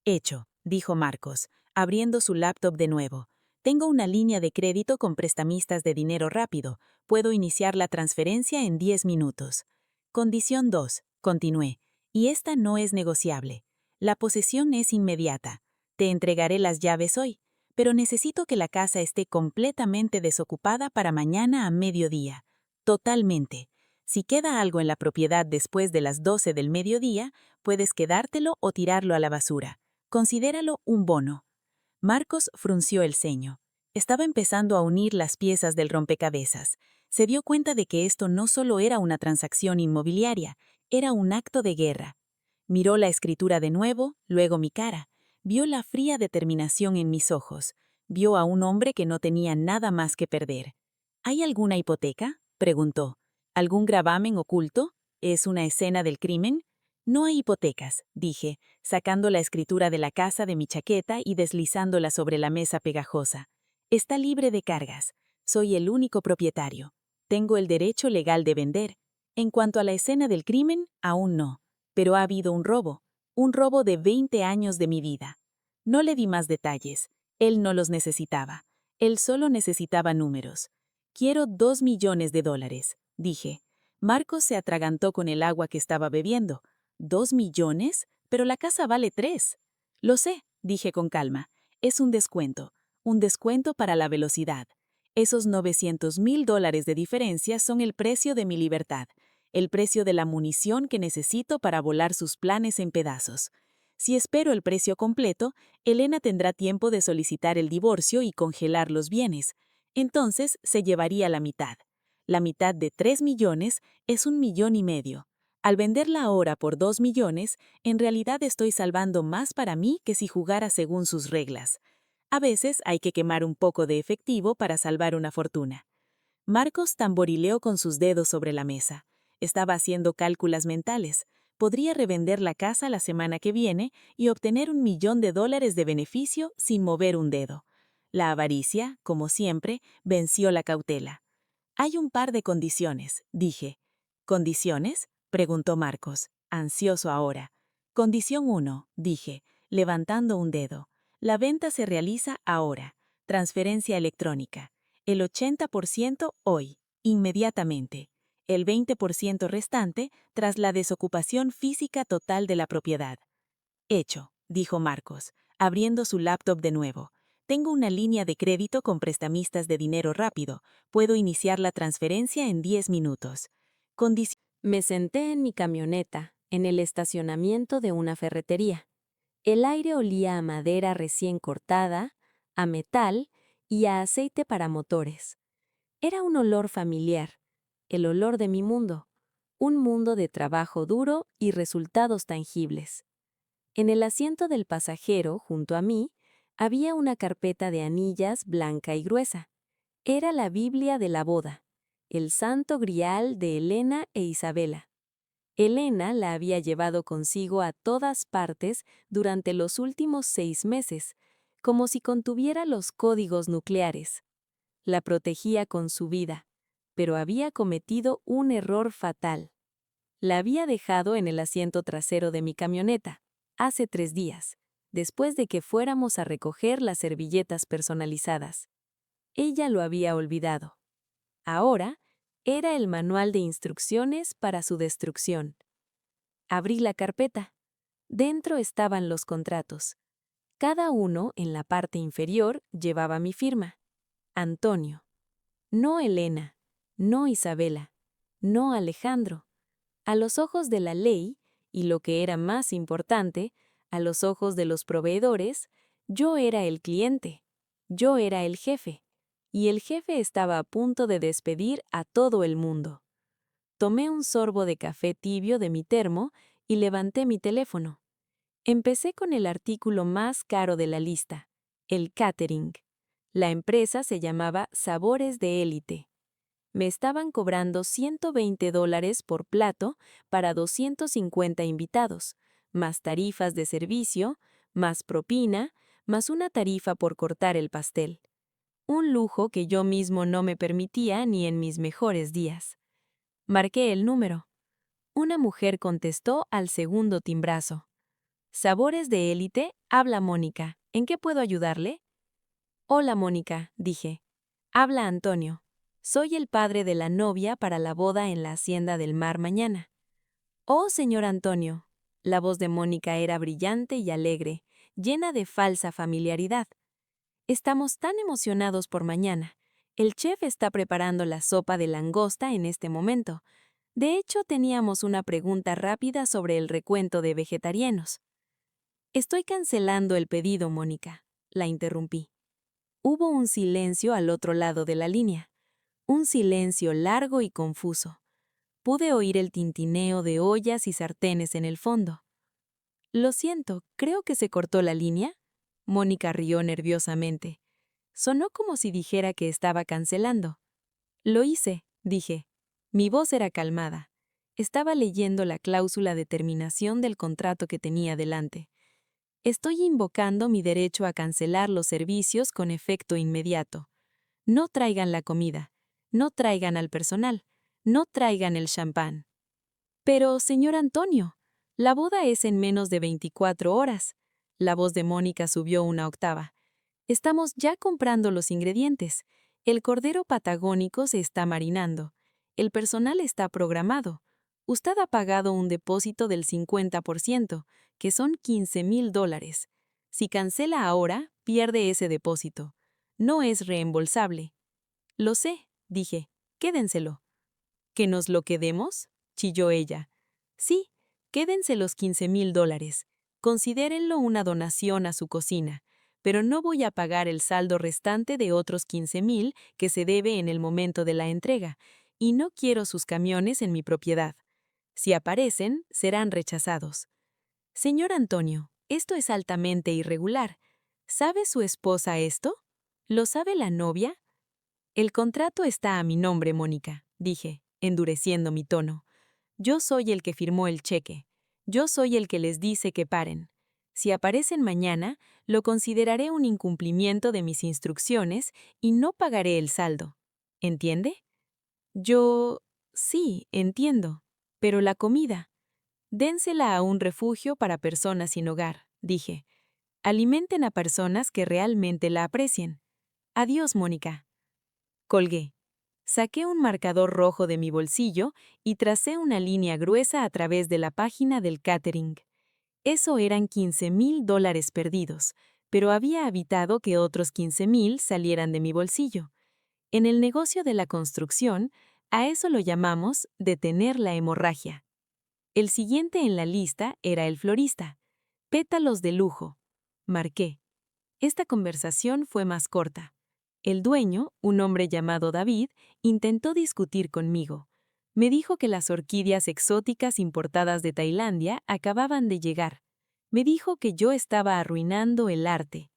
Hecho, dijo Marcos, abriendo su laptop de nuevo. Tengo una línea de crédito con prestamistas de dinero rápido. Puedo iniciar la transferencia en 10 minutos. Condición 2, continué, y esta no es negociable. La posesión es inmediata. Te entregaré las llaves hoy, pero necesito que la casa esté completamente desocupada para mañana a mediodía. Totalmente. Si queda algo en la propiedad después de las 12 del mediodía, puedes quedártelo o tirarlo a la basura. Considéralo un bono. Marcos frunció el ceño. Estaba empezando a unir las piezas del rompecabezas. Se dio cuenta de que esto no solo era una transacción inmobiliaria, era un acto de guerra. Miró la escritura de nuevo, luego mi cara. Vio la fría determinación en mis ojos. Vio a un hombre que no tenía nada más que perder. ¿Hay alguna hipoteca?, preguntó. ¿Algún gravamen oculto? ¿Es una escena del crimen? No hay hipotecas, dije, sacando la escritura de la casa de mi chaqueta y deslizándola sobre la mesa pegajosa. Está libre de cargas. Soy el único propietario. Tengo el derecho legal de vender. En cuanto a la escena del crimen, aún no. Pero ha habido un robo de 20 años de mi vida. No le di más detalles. Él no los necesitaba. Él solo necesitaba números. Quiero $2 millones, dije. Marcos se atragantó con el agua que estaba bebiendo. ¿2 millones? Pero la casa vale 3. Lo sé, dije con calma. Es un descuento para la velocidad. Esos $900,000 de diferencia son el precio de mi libertad, el precio de la munición que necesito para volar sus planes en pedazos. Si espero el precio completo, Elena tendrá tiempo de solicitar el divorcio y congelar los bienes. Entonces se llevaría la mitad. La mitad de 3 millones es 1,5 millones. Al venderla ahora por 2 millones, en realidad estoy salvando más para mí que si jugara según sus reglas. A veces hay que quemar un poco de efectivo para salvar una fortuna. Marcos tamborileó con sus dedos sobre la mesa. Estaba haciendo cálculos mentales. Podría revender la casa la semana que viene y obtener $1 millón de beneficio sin mover un dedo. La avaricia, como siempre, venció la cautela. Hay un par de condiciones, dije. ¿Condiciones?, preguntó Marcos, ansioso ahora. Condición 1, dije, levantando un dedo. La venta se realiza ahora. Transferencia electrónica. El 80% hoy, inmediatamente. El 20% restante tras la desocupación física total de la propiedad. Hecho, dijo Marcos, abriendo su laptop de nuevo. Tengo una línea de crédito con prestamistas de dinero rápido. Puedo iniciar la transferencia en 10 minutos. Me senté en mi camioneta, en el estacionamiento de una ferretería. El aire olía a madera recién cortada, a metal y a aceite para motores. Era un olor familiar, el olor de mi mundo, un mundo de trabajo duro y resultados tangibles. En el asiento del pasajero, junto a mí, había una carpeta de anillas blanca y gruesa. Era la Biblia de la boda, el santo grial de Elena e Isabela. Elena la había llevado consigo a todas partes durante los últimos 6 meses, como si contuviera los códigos nucleares. La protegía con su vida, pero había cometido un error fatal. La había dejado en el asiento trasero de mi camioneta, hace 3 días, después de que fuéramos a recoger las servilletas personalizadas. Ella lo había olvidado. Ahora, era el manual de instrucciones para su destrucción. Abrí la carpeta. Dentro estaban los contratos. Cada uno, en la parte inferior, llevaba mi firma. Antonio. No Elena. No Isabela. No Alejandro. A los ojos de la ley, y lo que era más importante, a los ojos de los proveedores, yo era el cliente. Yo era el jefe. Y el jefe estaba a punto de despedir a todo el mundo. Tomé un sorbo de café tibio de mi termo y levanté mi teléfono. Empecé con el artículo más caro de la lista, el catering. La empresa se llamaba Sabores de Élite. Me estaban cobrando $120 por plato para 250 invitados, más tarifas de servicio, más propina, más una tarifa por cortar el pastel. Un lujo que yo mismo no me permitía ni en mis mejores días. Marqué el número. Una mujer contestó al segundo timbrazo. Sabores de Élite, habla Mónica. ¿En qué puedo ayudarle? Hola Mónica, dije. Habla Antonio. Soy el padre de la novia para la boda en la Hacienda del Mar mañana. Oh, señor Antonio. La voz de Mónica era brillante y alegre, llena de falsa familiaridad. Estamos tan emocionados por mañana. El chef está preparando la sopa de langosta en este momento. De hecho, teníamos una pregunta rápida sobre el recuento de vegetarianos. Estoy cancelando el pedido, Mónica, la interrumpí. Hubo un silencio al otro lado de la línea. Un silencio largo y confuso. Pude oír el tintineo de ollas y sartenes en el fondo. Lo siento, creo que se cortó la línea. Mónica rió nerviosamente. Sonó como si dijera que estaba cancelando. Lo hice, dije. Mi voz era calmada. Estaba leyendo la cláusula de terminación del contrato que tenía delante. Estoy invocando mi derecho a cancelar los servicios con efecto inmediato. No traigan la comida, no traigan al personal, no traigan el champán. Pero, señor Antonio, la boda es en menos de 24 horas. La voz de Mónica subió una octava. Estamos ya comprando los ingredientes. El cordero patagónico se está marinando. El personal está programado. Usted ha pagado un depósito del 50%, que son $15,000. Si cancela ahora, pierde ese depósito. No es reembolsable. Lo sé, dije. Quédenselo. ¿Que nos lo quedemos?, chilló ella. Sí, quédense los $15,000. Considérenlo una donación a su cocina, pero no voy a pagar el saldo restante de otros 15,000 que se debe en el momento de la entrega, y no quiero sus camiones en mi propiedad. Si aparecen, serán rechazados. Señor Antonio, esto es altamente irregular. ¿Sabe su esposa esto? ¿Lo sabe la novia? El contrato está a mi nombre, Mónica, dije, endureciendo mi tono. Yo soy el que firmó el cheque. Yo soy el que les dice que paren. Si aparecen mañana, lo consideraré un incumplimiento de mis instrucciones y no pagaré el saldo. ¿Entiende? Sí, entiendo. Pero la comida. Dénsela a un refugio para personas sin hogar, dije. Alimenten a personas que realmente la aprecien. Adiós, Mónica. Colgué. Saqué un marcador rojo de mi bolsillo y tracé una línea gruesa a través de la página del catering. Eso eran $15,000 perdidos, pero había evitado que otros 15,000 salieran de mi bolsillo. En el negocio de la construcción, a eso lo llamamos detener la hemorragia. El siguiente en la lista era el florista. Pétalos de lujo. Marqué. Esta conversación fue más corta. El dueño, un hombre llamado David, intentó discutir conmigo. Me dijo que las orquídeas exóticas importadas de Tailandia acababan de llegar. Me dijo que yo estaba arruinando el arte.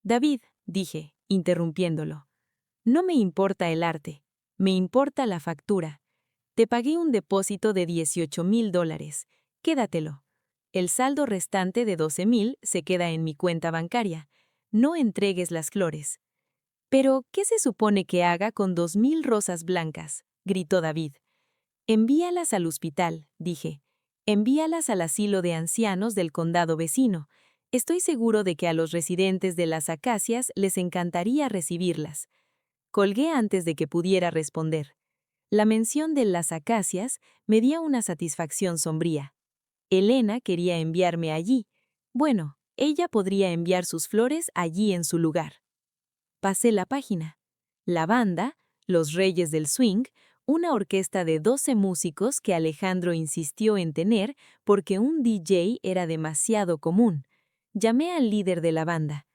David, dije, interrumpiéndolo, no me importa el arte, me importa la factura. Te pagué un depósito de $18,000. Quédatelo. El saldo restante de 12,000 se queda en mi cuenta bancaria. No entregues las flores. «¿Pero qué se supone que haga con 2,000 rosas blancas?», gritó David. «Envíalas al hospital», dije. «Envíalas al asilo de ancianos del condado vecino. Estoy seguro de que a los residentes de las Acacias les encantaría recibirlas». Colgué antes de que pudiera responder. La mención de las Acacias me dio una satisfacción sombría. Elena quería enviarme allí. Bueno, ella podría enviar sus flores allí en su lugar. Pasé la página. La banda, Los Reyes del Swing, una orquesta de 12 músicos que Alejandro insistió en tener porque un DJ era demasiado común. Llamé al líder de la banda.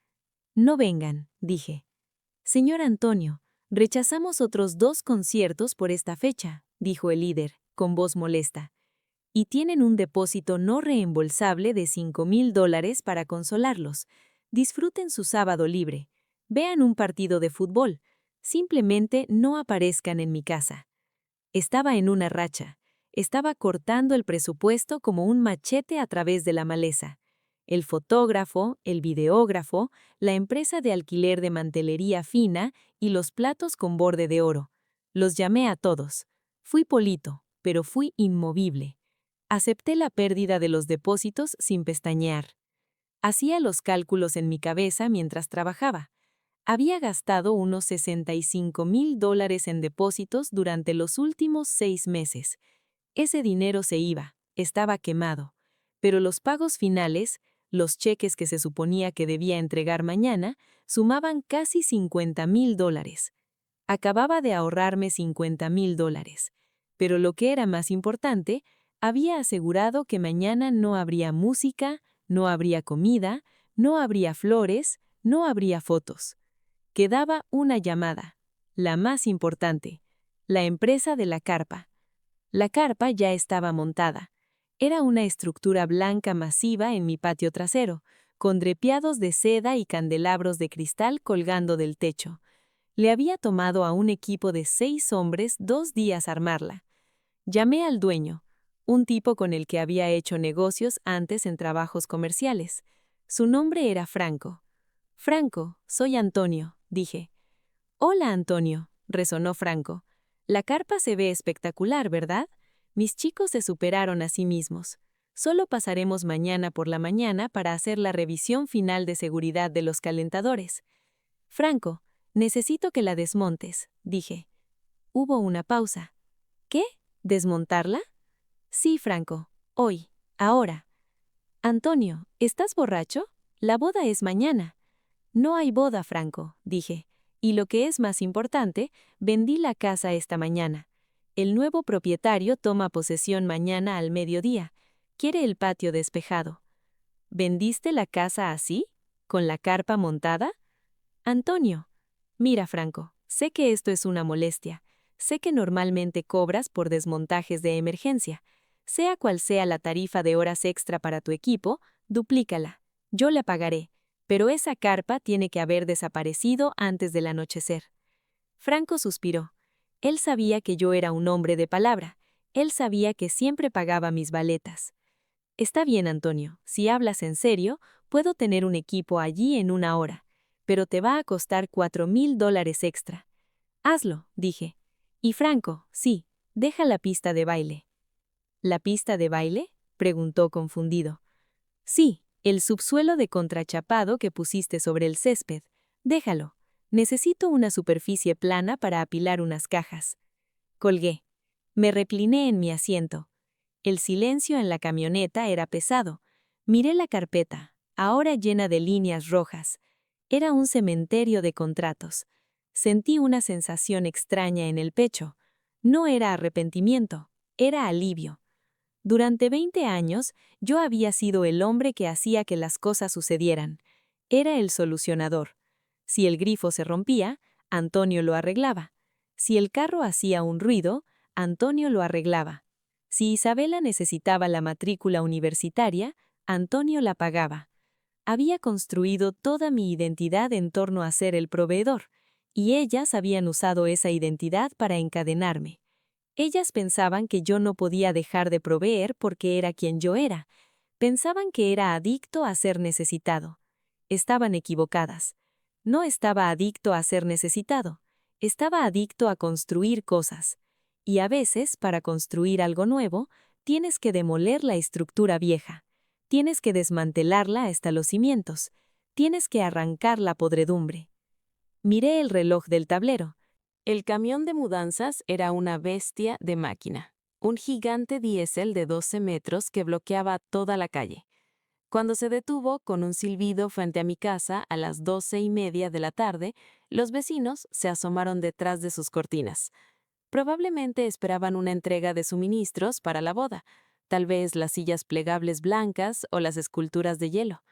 «No vengan», dije. «Señor Antonio, rechazamos otros 2 conciertos por esta fecha», dijo el líder, con voz molesta. «Y tienen un depósito no reembolsable de $5,000 para consolarlos. Disfruten su sábado libre. Vean un partido de fútbol. Simplemente no aparezcan en mi casa». Estaba en una racha. Estaba cortando el presupuesto como un machete a través de la maleza. El fotógrafo, el videógrafo, la empresa de alquiler de mantelería fina y los platos con borde de oro. Los llamé a todos. Fui polito, pero fui inmovible. Acepté la pérdida de los depósitos sin pestañear. Hacía los cálculos en mi cabeza mientras trabajaba. Había gastado unos $65,000 en depósitos durante los últimos 6 meses. Ese dinero se iba, estaba quemado. Pero los pagos finales, los cheques que se suponía que debía entregar mañana, sumaban casi $50,000. Acababa de ahorrarme $50,000. Pero lo que era más importante, había asegurado que mañana no habría música, no habría comida, no habría flores, no habría fotos. Quedaba una llamada, la más importante, la empresa de la carpa. La carpa ya estaba montada. Era una estructura blanca masiva en mi patio trasero, con drapeados de seda y candelabros de cristal colgando del techo. Le había tomado a un equipo de 6 hombres 2 días armarla. Llamé al dueño. un tipo con el que había hecho negocios antes en trabajos comerciales. Su nombre era Franco. Franco, soy Antonio, dije. Hola, Antonio, resonó Franco. La carpa se ve espectacular, ¿verdad? Mis chicos se superaron a sí mismos. Solo pasaremos mañana por la mañana para hacer la revisión final de seguridad de los calentadores. Franco, necesito que la desmontes, dije. Hubo una pausa. ¿Qué? ¿Desmontarla? Sí, Franco. Hoy. Ahora. Antonio, ¿estás borracho? La boda es mañana. No hay boda, Franco, dije. Y lo que es más importante, vendí la casa esta mañana. El nuevo propietario toma posesión mañana al mediodía. Quiere el patio despejado. ¿Vendiste la casa así? ¿Con la carpa montada? Antonio. Mira, Franco, sé que esto es una molestia. Sé que normalmente cobras por desmontajes de emergencia. Sea cual sea la tarifa de horas extra para tu equipo, duplícala. Yo la pagaré, pero esa carpa tiene que haber desaparecido antes del anochecer. Franco suspiró. Él sabía que yo era un hombre de palabra. Él sabía que siempre pagaba mis valetas. Está bien, Antonio, si hablas en serio, puedo tener un equipo allí en una hora, pero te va a costar $4,000 extra. Hazlo, dije. Y Franco, sí, deja la pista de baile. ¿La pista de baile? Preguntó confundido. Sí, el subsuelo de contrachapado que pusiste sobre el césped. Déjalo. Necesito una superficie plana para apilar unas cajas. Colgué. Me recliné en mi asiento. El silencio en la camioneta era pesado. Miré la carpeta, ahora llena de líneas rojas. Era un cementerio de contratos. Sentí una sensación extraña en el pecho. No era arrepentimiento, era alivio. Durante 20 años, yo había sido el hombre que hacía que las cosas sucedieran. Era el solucionador. Si el grifo se rompía, Antonio lo arreglaba. Si el carro hacía un ruido, Antonio lo arreglaba. Si Isabela necesitaba la matrícula universitaria, Antonio la pagaba. Había construido toda mi identidad en torno a ser el proveedor, y ellas habían usado esa identidad para encadenarme. Ellas pensaban que yo no podía dejar de proveer porque era quien yo era. Pensaban que era adicto a ser necesitado. Estaban equivocadas. No estaba adicto a ser necesitado. Estaba adicto a construir cosas. Y a veces, para construir algo nuevo, tienes que demoler la estructura vieja. Tienes que desmantelarla hasta los cimientos. Tienes que arrancar la podredumbre. Miré el reloj del tablero. El camión de mudanzas era una bestia de máquina, un gigante diésel de 12 metros que bloqueaba toda la calle. Cuando se detuvo con un silbido frente a mi casa a las 12:30 de la tarde, los vecinos se asomaron detrás de sus cortinas. Probablemente esperaban una entrega de suministros para la boda, tal vez las sillas plegables blancas o las esculturas de hielo.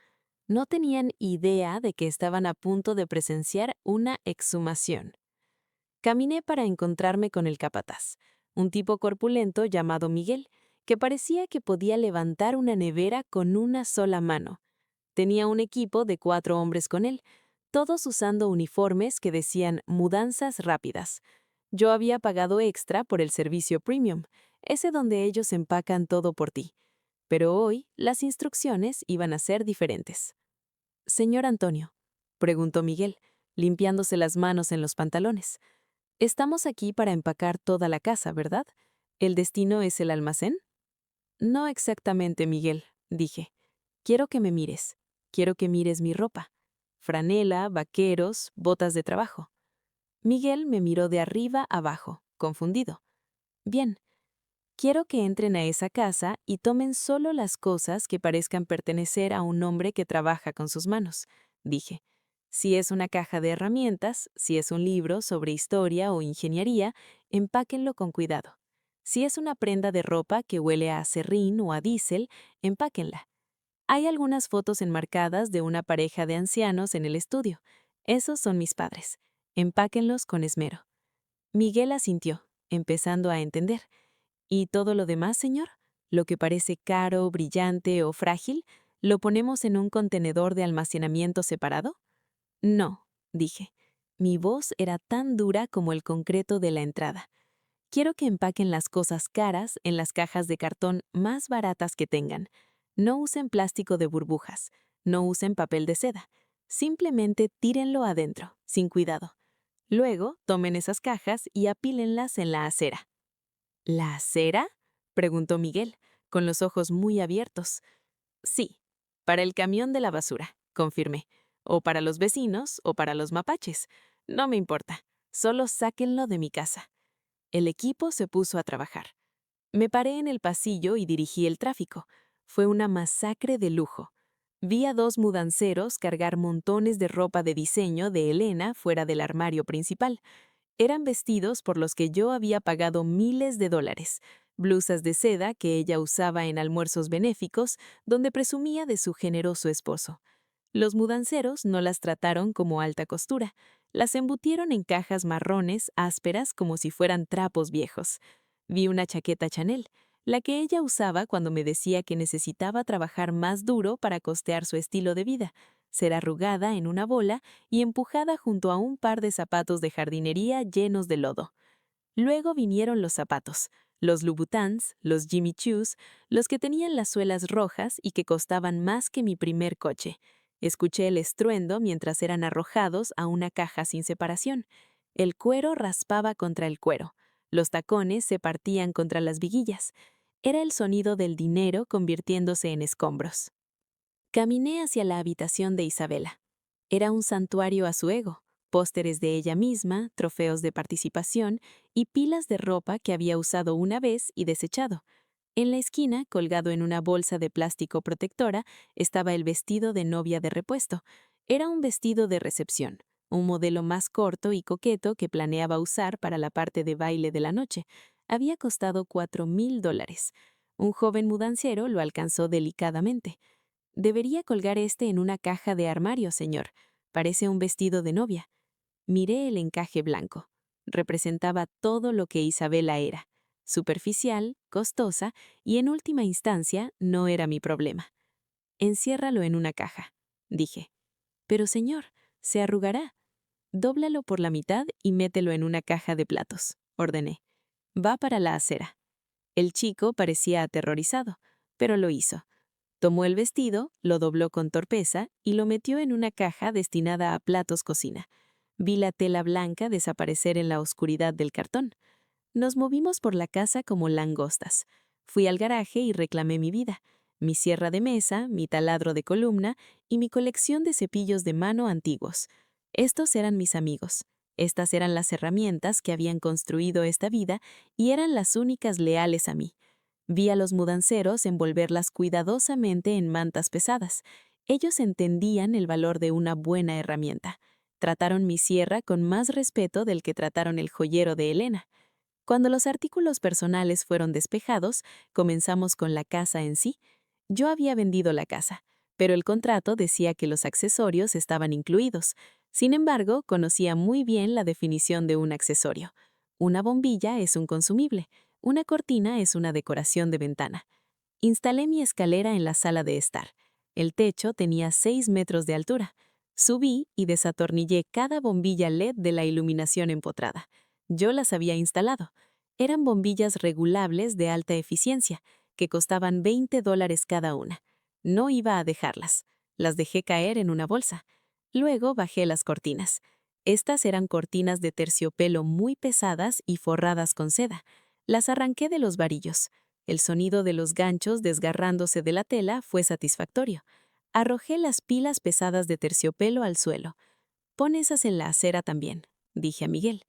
No tenían idea de que estaban a punto de presenciar una exhumación. Caminé para encontrarme con el capataz, un tipo corpulento llamado Miguel, que parecía que podía levantar una nevera con una sola mano. Tenía un equipo de 4 hombres con él, todos usando uniformes que decían mudanzas rápidas. Yo había pagado extra por el servicio premium, ese donde ellos empacan todo por ti. Pero hoy las instrucciones iban a ser diferentes. «Señor Antonio», preguntó Miguel, limpiándose las manos en los pantalones. «Estamos aquí para empacar toda la casa, ¿verdad? ¿El destino es el almacén?» «No exactamente, Miguel», dije. «Quiero que me mires. Quiero que mires mi ropa. Franela, vaqueros, botas de trabajo». Miguel me miró de arriba abajo, confundido. «Bien. Quiero que entren a esa casa y tomen solo las cosas que parezcan pertenecer a un hombre que trabaja con sus manos», dije. «Si es una caja de herramientas, si es un libro sobre historia o ingeniería, empáquenlo con cuidado. Si es una prenda de ropa que huele a aserrín o a diésel, empáquenla. Hay algunas fotos enmarcadas de una pareja de ancianos en el estudio. Esos son mis padres. Empáquenlos con esmero». Miguel asintió, empezando a entender. «¿Y todo lo demás, señor? Lo que parece caro, brillante o frágil, ¿lo ponemos en un contenedor de almacenamiento separado?» «No», dije. Mi voz era tan dura como el concreto de la entrada. Quiero que empaquen las cosas caras en las cajas de cartón más baratas que tengan. No usen plástico de burbujas, no usen papel de seda. Simplemente tírenlo adentro, sin cuidado. Luego, tomen esas cajas y apílenlas en la acera. ¿La acera?, preguntó Miguel, con los ojos muy abiertos. Sí, para el camión de la basura, confirmé. O para los vecinos o para los mapaches. No me importa, solo sáquenlo de mi casa. El equipo se puso a trabajar. Me paré en el pasillo y dirigí el tráfico. Fue una masacre de lujo. Vi a 2 mudanceros cargar montones de ropa de diseño de Elena fuera del armario principal. Eran vestidos por los que yo había pagado miles de dólares, blusas de seda que ella usaba en almuerzos benéficos, donde presumía de su generoso esposo. Los mudanceros no las trataron como alta costura, las embutieron en cajas marrones ásperas como si fueran trapos viejos. Vi una chaqueta Chanel, la que ella usaba cuando me decía que necesitaba trabajar más duro para costear su estilo de vida, ser arrugada en una bola y empujada junto a un par de zapatos de jardinería llenos de lodo. Luego vinieron los zapatos, los Louboutins, los Jimmy Choos, los que tenían las suelas rojas y que costaban más que mi primer coche. Escuché el estruendo mientras eran arrojados a una caja sin separación. El cuero raspaba contra el cuero. Los tacones se partían contra las viguillas. Era el sonido del dinero convirtiéndose en escombros. Caminé hacia la habitación de Isabela. Era un santuario a su ego, pósteres de ella misma, trofeos de participación y pilas de ropa que había usado una vez y desechado. En la esquina, colgado en una bolsa de plástico protectora, estaba el vestido de novia de repuesto. Era un vestido de recepción, un modelo más corto y coqueto que planeaba usar para la parte de baile de la noche. Había costado $4,000. Un joven mudanciero lo alcanzó delicadamente. Debería colgar este en una caja de armario, señor. Parece un vestido de novia. Miré el encaje blanco. Representaba todo lo que Isabela era. Superficial, costosa y, en última instancia, no era mi problema. Enciérralo en una caja, dije. Pero, señor, se arrugará. Dóblalo por la mitad y mételo en una caja de platos, ordené. Va para la acera. El chico parecía aterrorizado, pero lo hizo. Tomó el vestido, lo dobló con torpeza y lo metió en una caja destinada a platos cocina. Vi la tela blanca desaparecer en la oscuridad del cartón. Nos movimos por la casa como langostas. Fui al garaje y reclamé mi vida, mi sierra de mesa, mi taladro de columna y mi colección de cepillos de mano antiguos. Estos eran mis amigos. Estas eran las herramientas que habían construido esta vida y eran las únicas leales a mí. Vi a los mudanceros envolverlas cuidadosamente en mantas pesadas. Ellos entendían el valor de una buena herramienta. Trataron mi sierra con más respeto del que trataron el joyero de Elena. Cuando los artículos personales fueron despejados, comenzamos con la casa en sí. Yo había vendido la casa, pero el contrato decía que los accesorios estaban incluidos. Sin embargo, conocía muy bien la definición de un accesorio. Una bombilla es un consumible. Una cortina es una decoración de ventana. Instalé mi escalera en la sala de estar. El techo tenía 6 metros de altura. Subí y desatornillé cada bombilla LED de la iluminación empotrada. Yo las había instalado. Eran bombillas regulables de alta eficiencia, que costaban $20 cada una. No iba a dejarlas. Las dejé caer en una bolsa. Luego bajé las cortinas. Estas eran cortinas de terciopelo muy pesadas y forradas con seda. Las arranqué de los varillos. El sonido de los ganchos desgarrándose de la tela fue satisfactorio. Arrojé las pilas pesadas de terciopelo al suelo. «Pon esas en la acera también», dije a Miguel.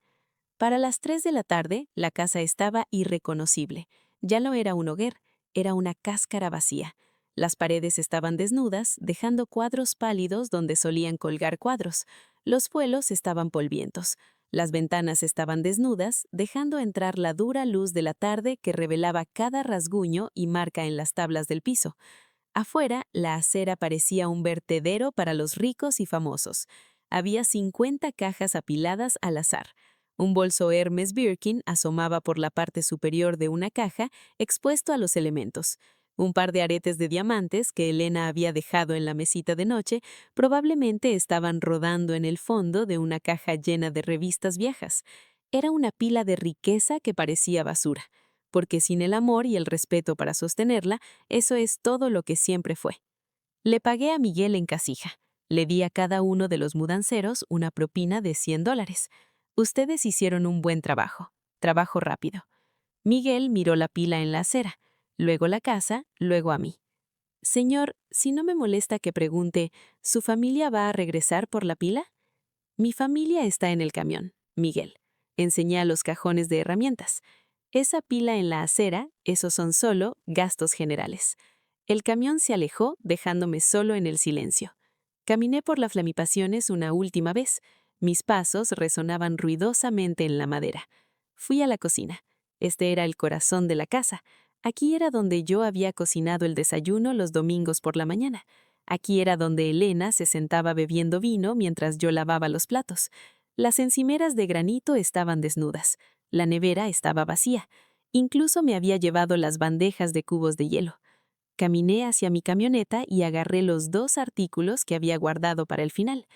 Para las 3 de la tarde, la casa estaba irreconocible. Ya no era un hoguer, era una cáscara vacía. Las paredes estaban desnudas, dejando cuadros pálidos donde solían colgar cuadros. Los suelos estaban polvientos. Las ventanas estaban desnudas, dejando entrar la dura luz de la tarde que revelaba cada rasguño y marca en las tablas del piso. Afuera, la acera parecía un vertedero para los ricos y famosos. Había 50 cajas apiladas al azar. Un bolso Hermes Birkin asomaba por la parte superior de una caja, expuesto a los elementos. Un par de aretes de diamantes que Elena había dejado en la mesita de noche probablemente estaban rodando en el fondo de una caja llena de revistas viejas. Era una pila de riqueza que parecía basura, porque sin el amor y el respeto para sostenerla, eso es todo lo que siempre fue. Le pagué a Miguel en casija. Le di a cada uno de los mudanceros una propina de $100. Ustedes hicieron un buen trabajo. Trabajo rápido. Miguel miró la pila en la acera, luego la casa, luego a mí. Señor, si no me molesta que pregunte, ¿su familia va a regresar por la pila? Mi familia está en el camión, Miguel. Enseñé a los cajones de herramientas. Esa pila en la acera, esos son solo gastos generales. El camión se alejó, dejándome solo en el silencio. Caminé por las flamipaciones una última vez. Mis pasos resonaban ruidosamente en la madera. Fui a la cocina. Este era el corazón de la casa. Aquí era donde yo había cocinado el desayuno los domingos por la mañana. Aquí era donde Elena se sentaba bebiendo vino mientras yo lavaba los platos. Las encimeras de granito estaban desnudas. La nevera estaba vacía. Incluso me había llevado las bandejas de cubos de hielo. Caminé hacia mi camioneta y agarré los 2 artículos que había guardado para el final.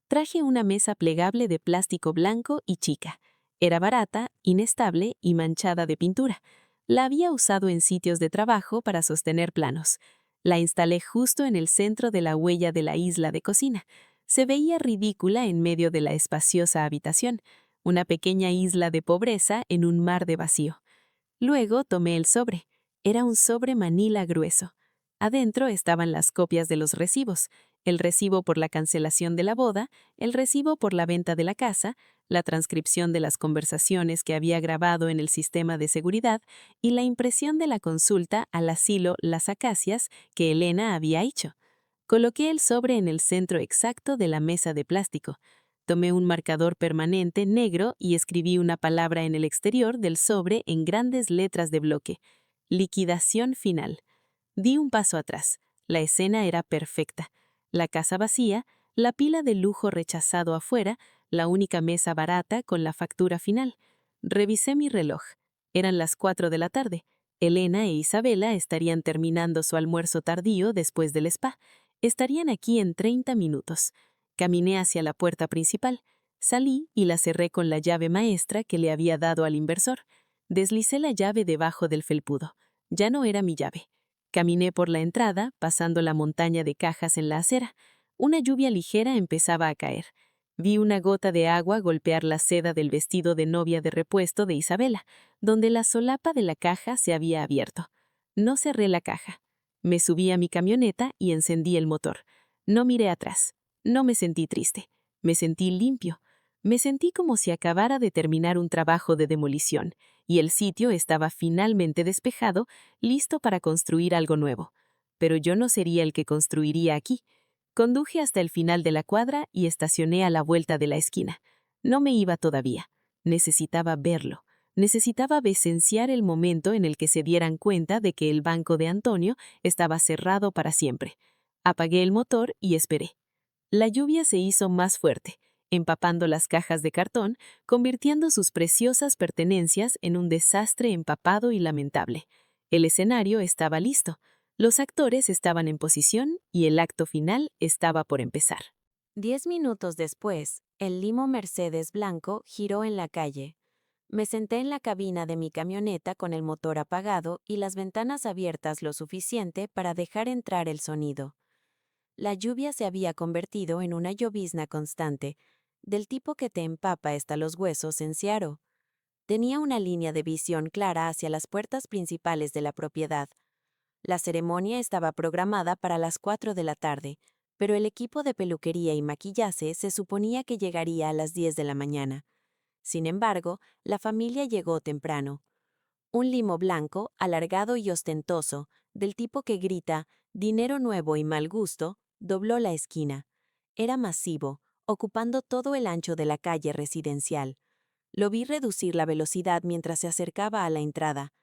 Traje una mesa plegable de plástico blanco y chica. Era barata, inestable y manchada de pintura. La había usado en sitios de trabajo para sostener planos. La instalé justo en el centro de la huella de la isla de cocina. Se veía ridícula en medio de la espaciosa habitación, una pequeña isla de pobreza en un mar de vacío. Luego tomé el sobre. Era un sobre manila grueso. Adentro estaban las copias de los recibos, el recibo por la cancelación de la boda, el recibo por la venta de la casa, la transcripción de las conversaciones que había grabado en el sistema de seguridad y la impresión de la consulta al asilo Las Acacias que Elena había hecho. Coloqué el sobre en el centro exacto de la mesa de plástico. Tomé un marcador permanente negro y escribí una palabra en el exterior del sobre en grandes letras de bloque. Liquidación final. Di un paso atrás. La escena era perfecta. La casa vacía, la pila de lujo rechazado afuera, la única mesa barata con la factura final. Revisé mi reloj. Eran las 4 de la tarde. Elena e Isabela estarían terminando su almuerzo tardío después del spa. Estarían aquí en 30 minutos. Caminé hacia la puerta principal. Salí y la cerré con la llave maestra que le había dado al inversor. Deslicé la llave debajo del felpudo. Ya no era mi llave. Caminé por la entrada, pasando la montaña de cajas en la acera. Una lluvia ligera empezaba a caer. Vi una gota de agua golpear la seda del vestido de novia de repuesto de Isabela, donde la solapa de la caja se había abierto. No cerré la caja. Me subí a mi camioneta y encendí el motor. No miré atrás. No me sentí triste. Me sentí limpio. Me sentí como si acabara de terminar un trabajo de demolición, y el sitio estaba finalmente despejado, listo para construir algo nuevo. Pero yo no sería el que construiría aquí. Conduje hasta el final de la cuadra y estacioné a la vuelta de la esquina. No me iba todavía. Necesitaba verlo. Necesitaba presenciar el momento en el que se dieran cuenta de que el banco de Antonio estaba cerrado para siempre. Apagué el motor y esperé. La lluvia se hizo más fuerte, empapando las cajas de cartón, convirtiendo sus preciosas pertenencias en un desastre empapado y lamentable. El escenario estaba listo. Los actores estaban en posición y el acto final estaba por empezar. 10 minutos después, el limo Mercedes blanco giró en la calle. Me senté en la cabina de mi camioneta con el motor apagado y las ventanas abiertas lo suficiente para dejar entrar el sonido. La lluvia se había convertido en una llovizna constante, del tipo que te empapa hasta los huesos en Seattle. Tenía una línea de visión clara hacia las puertas principales de la propiedad. La ceremonia estaba programada para las 4 de la tarde, pero el equipo de peluquería y maquillaje se suponía que llegaría a las 10 de la mañana. Sin embargo, la familia llegó temprano. Un limo blanco, alargado y ostentoso, del tipo que grita «dinero nuevo y mal gusto», dobló la esquina. Era masivo, ocupando todo el ancho de la calle residencial. Lo vi reducir la velocidad mientras se acercaba a la entrada.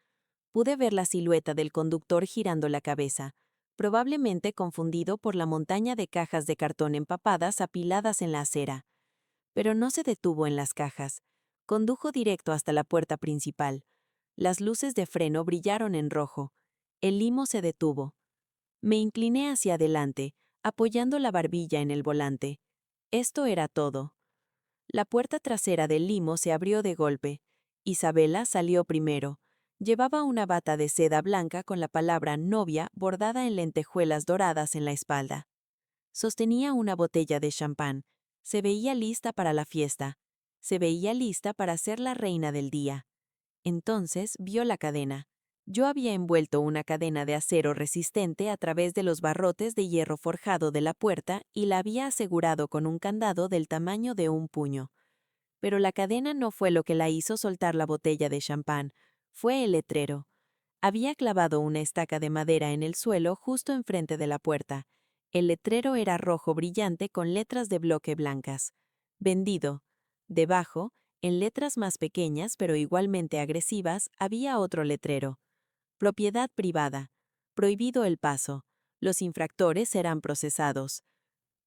Pude ver la silueta del conductor girando la cabeza, probablemente confundido por la montaña de cajas de cartón empapadas apiladas en la acera. Pero no se detuvo en las cajas. Condujo directo hasta la puerta principal. Las luces de freno brillaron en rojo. El limo se detuvo. Me incliné hacia adelante, apoyando la barbilla en el volante. Esto era todo. La puerta trasera del limo se abrió de golpe. Isabela salió primero. Llevaba una bata de seda blanca con la palabra novia bordada en lentejuelas doradas en la espalda. Sostenía una botella de champán. Se veía lista para la fiesta. Se veía lista para ser la reina del día. Entonces vio la cadena. Yo había envuelto una cadena de acero resistente a través de los barrotes de hierro forjado de la puerta y la había asegurado con un candado del tamaño de un puño. Pero la cadena no fue lo que la hizo soltar la botella de champán, fue el letrero. Había clavado una estaca de madera en el suelo justo enfrente de la puerta. El letrero era rojo brillante con letras de bloque blancas. Vendido. Debajo, en letras más pequeñas pero igualmente agresivas, había otro letrero. Propiedad privada. Prohibido el paso. Los infractores serán procesados.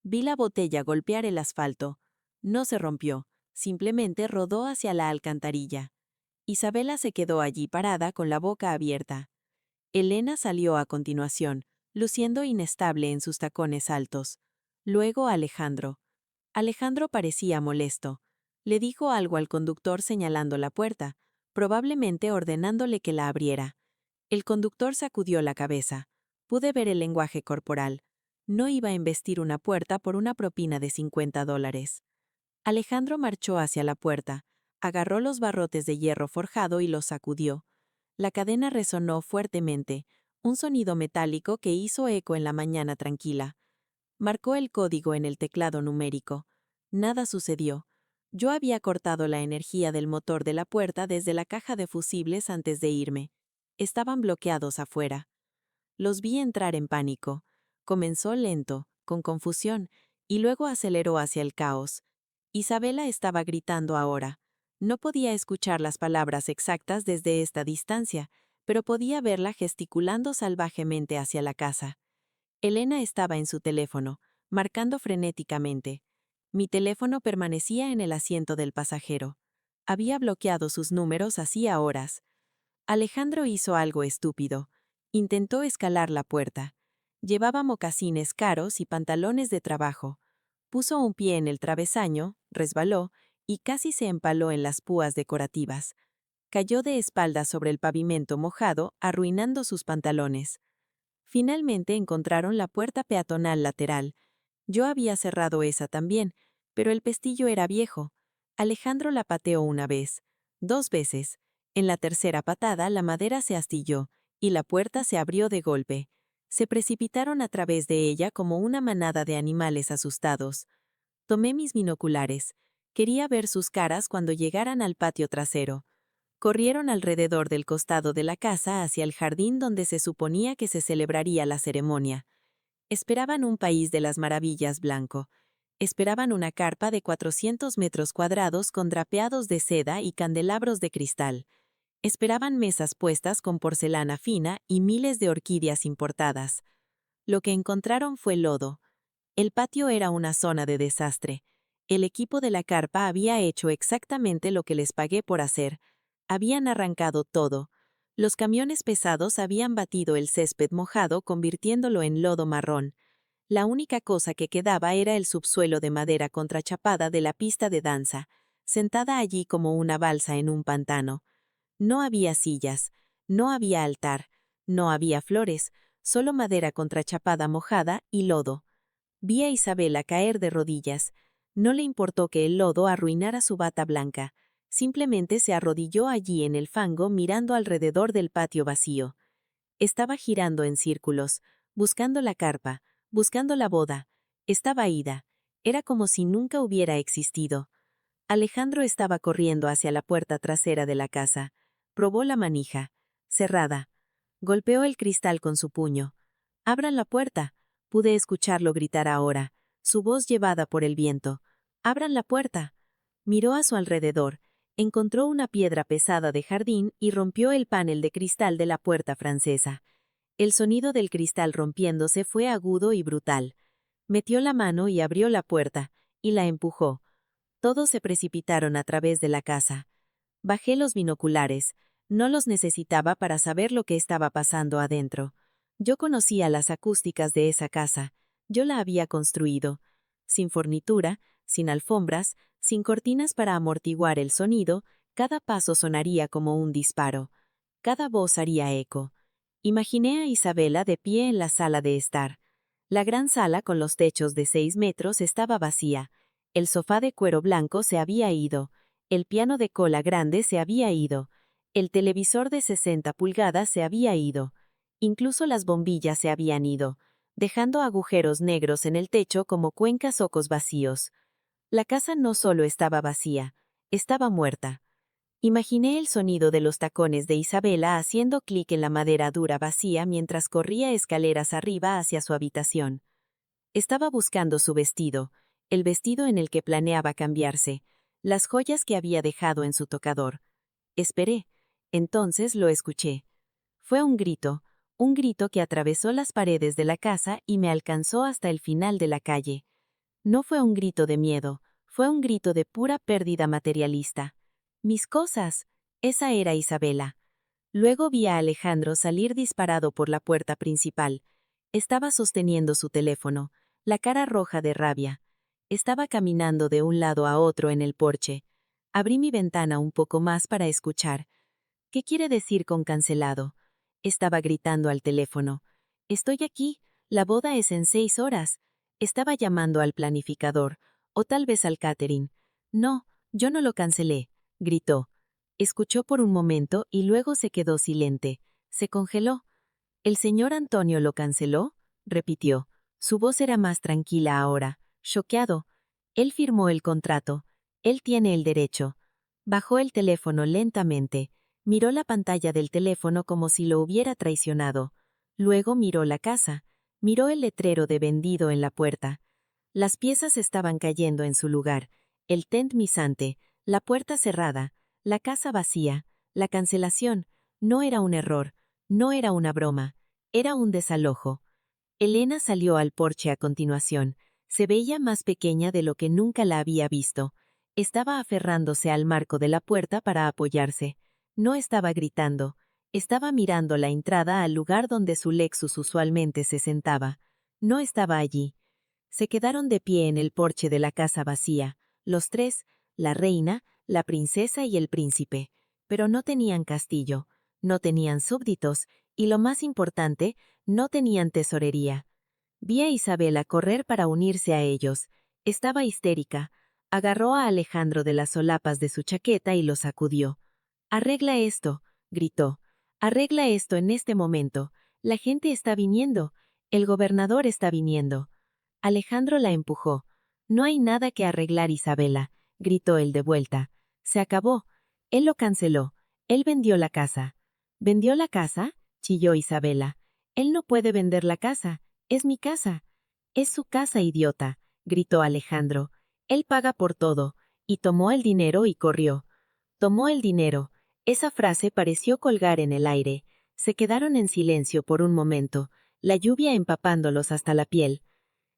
Vi la botella golpear el asfalto. No se rompió, simplemente rodó hacia la alcantarilla. Isabela se quedó allí parada con la boca abierta. Elena salió a continuación, luciendo inestable en sus tacones altos. Luego Alejandro. Alejandro parecía molesto. Le dijo algo al conductor señalando la puerta, probablemente ordenándole que la abriera. El conductor sacudió la cabeza. Pude ver el lenguaje corporal. No iba a embestir una puerta por una propina de $50. Alejandro marchó hacia la puerta, agarró los barrotes de hierro forjado y los sacudió. La cadena resonó fuertemente, un sonido metálico que hizo eco en la mañana tranquila. Marcó el código en el teclado numérico. Nada sucedió. Yo había cortado la energía del motor de la puerta desde la caja de fusibles antes de irme. Estaban bloqueados afuera. Los vi entrar en pánico. Comenzó lento, con confusión, y luego aceleró hacia el caos. Isabela estaba gritando ahora. No podía escuchar las palabras exactas desde esta distancia, pero podía verla gesticulando salvajemente hacia la casa. Elena estaba en su teléfono, marcando frenéticamente. Mi teléfono permanecía en el asiento del pasajero. Había bloqueado sus números hacía horas. Alejandro hizo algo estúpido. Intentó escalar la puerta. Llevaba mocasines caros y pantalones de trabajo. Puso un pie en el travesaño, resbaló y casi se empaló en las púas decorativas. Cayó de espaldas sobre el pavimento mojado, arruinando sus pantalones. Finalmente encontraron la puerta peatonal lateral. Yo había cerrado esa también, pero el pestillo era viejo. Alejandro la pateó una vez, 2 veces. En la tercera patada la madera se astilló, y la puerta se abrió de golpe. Se precipitaron a través de ella como una manada de animales asustados. Tomé mis binoculares. Quería ver sus caras cuando llegaran al patio trasero. Corrieron alrededor del costado de la casa hacia el jardín donde se suponía que se celebraría la ceremonia. Esperaban un país de las maravillas blanco. Esperaban una carpa de 400 metros cuadrados con drapeados de seda y candelabros de cristal. Esperaban mesas puestas con porcelana fina y miles de orquídeas importadas. Lo que encontraron fue lodo. El patio era una zona de desastre. El equipo de la carpa había hecho exactamente lo que les pagué por hacer. Habían arrancado todo. Los camiones pesados habían batido el césped mojado convirtiéndolo en lodo marrón. La única cosa que quedaba era el subsuelo de madera contrachapada de la pista de danza, sentada allí como una balsa en un pantano. No había sillas, no había altar, no había flores, solo madera contrachapada mojada y lodo. Vi a Isabela caer de rodillas. No le importó que el lodo arruinara su bata blanca. Simplemente se arrodilló allí en el fango mirando alrededor del patio vacío. Estaba girando en círculos, buscando la carpa, buscando la boda. Estaba ida. Era como si nunca hubiera existido. Alejandro estaba corriendo hacia la puerta trasera de la casa. Probó la manija. Cerrada. Golpeó el cristal con su puño. «¡Abran la puerta!». Pude escucharlo gritar ahora, su voz llevada por el viento. «¡Abran la puerta!». Miró a su alrededor. Encontró una piedra pesada de jardín y rompió el panel de cristal de la puerta francesa. El sonido del cristal rompiéndose fue agudo y brutal. Metió la mano y abrió la puerta, y la empujó. Todos se precipitaron a través de la casa. Bajé los binoculares. No los necesitaba para saber lo que estaba pasando adentro. Yo conocía las acústicas de esa casa. Yo la había construido. Sin fornitura, sin alfombras, Sin cortinas para amortiguar el sonido, cada paso sonaría como un disparo. Cada voz haría eco. Imaginé a Isabela de pie en la sala de estar. La gran sala con los techos de 6 metros estaba vacía. El sofá de cuero blanco se había ido. El piano de cola grande se había ido. El televisor de 60 pulgadas se había ido. Incluso las bombillas se habían ido, dejando agujeros negros en el techo como cuencas ocos vacíos. La casa no solo estaba vacía, estaba muerta. Imaginé el sonido de los tacones de Isabela haciendo clic en la madera dura vacía mientras corría escaleras arriba hacia su habitación. Estaba buscando su vestido, el vestido en el que planeaba cambiarse, las joyas que había dejado en su tocador. Esperé. Entonces lo escuché. Fue un grito que atravesó las paredes de la casa y me alcanzó hasta el final de la calle. No fue un grito de miedo, fue un grito de pura pérdida materialista. Mis cosas. Esa era Isabela. Luego vi a Alejandro salir disparado por la puerta principal. Estaba sosteniendo su teléfono, la cara roja de rabia. Estaba caminando de un lado a otro en el porche. Abrí mi ventana un poco más para escuchar. ¿Qué quiere decir con cancelado? Estaba gritando al teléfono. Estoy aquí, la boda es en 6 horas. Estaba llamando al planificador, o tal vez al catering. No, yo no lo cancelé, gritó. Escuchó por un momento y luego se quedó silente. Se congeló. ¿El señor Antonio lo canceló? Repitió. Su voz era más tranquila ahora, choqueado. Él firmó el contrato. Él tiene el derecho. Bajó el teléfono lentamente. Miró la pantalla del teléfono como si lo hubiera traicionado. Luego miró la casa. Miró el letrero de vendido en la puerta. Las piezas estaban cayendo en su lugar. El tent misante, la puerta cerrada, la casa vacía, la cancelación. No era un error, no era una broma, era un desalojo. Elena salió al porche a continuación. Se veía más pequeña de lo que nunca la había visto. Estaba aferrándose al marco de la puerta para apoyarse. No estaba gritando. Estaba mirando la entrada al lugar donde su Lexus usualmente se sentaba. No estaba allí. Se quedaron de pie en el porche de la casa vacía, los tres, la reina, la princesa y el príncipe. Pero no tenían castillo, no tenían súbditos, y lo más importante, no tenían tesorería. Vi a Isabela correr para unirse a ellos. Estaba histérica. Agarró a Alejandro de las solapas de su chaqueta y lo sacudió. «Arregla esto», gritó. «Arregla esto en este momento. La gente está viniendo. El gobernador está viniendo». Alejandro la empujó. «No hay nada que arreglar, Isabela», gritó él de vuelta. «Se acabó. Él lo canceló. Él vendió la casa». «¿Vendió la casa?», chilló Isabela. «Él no puede vender la casa. Es mi casa». «Es su casa, idiota», gritó Alejandro. «Él paga por todo». Y tomó el dinero y corrió. Tomó el dinero. Esa frase pareció colgar en el aire. Se quedaron en silencio por un momento, la lluvia empapándolos hasta la piel.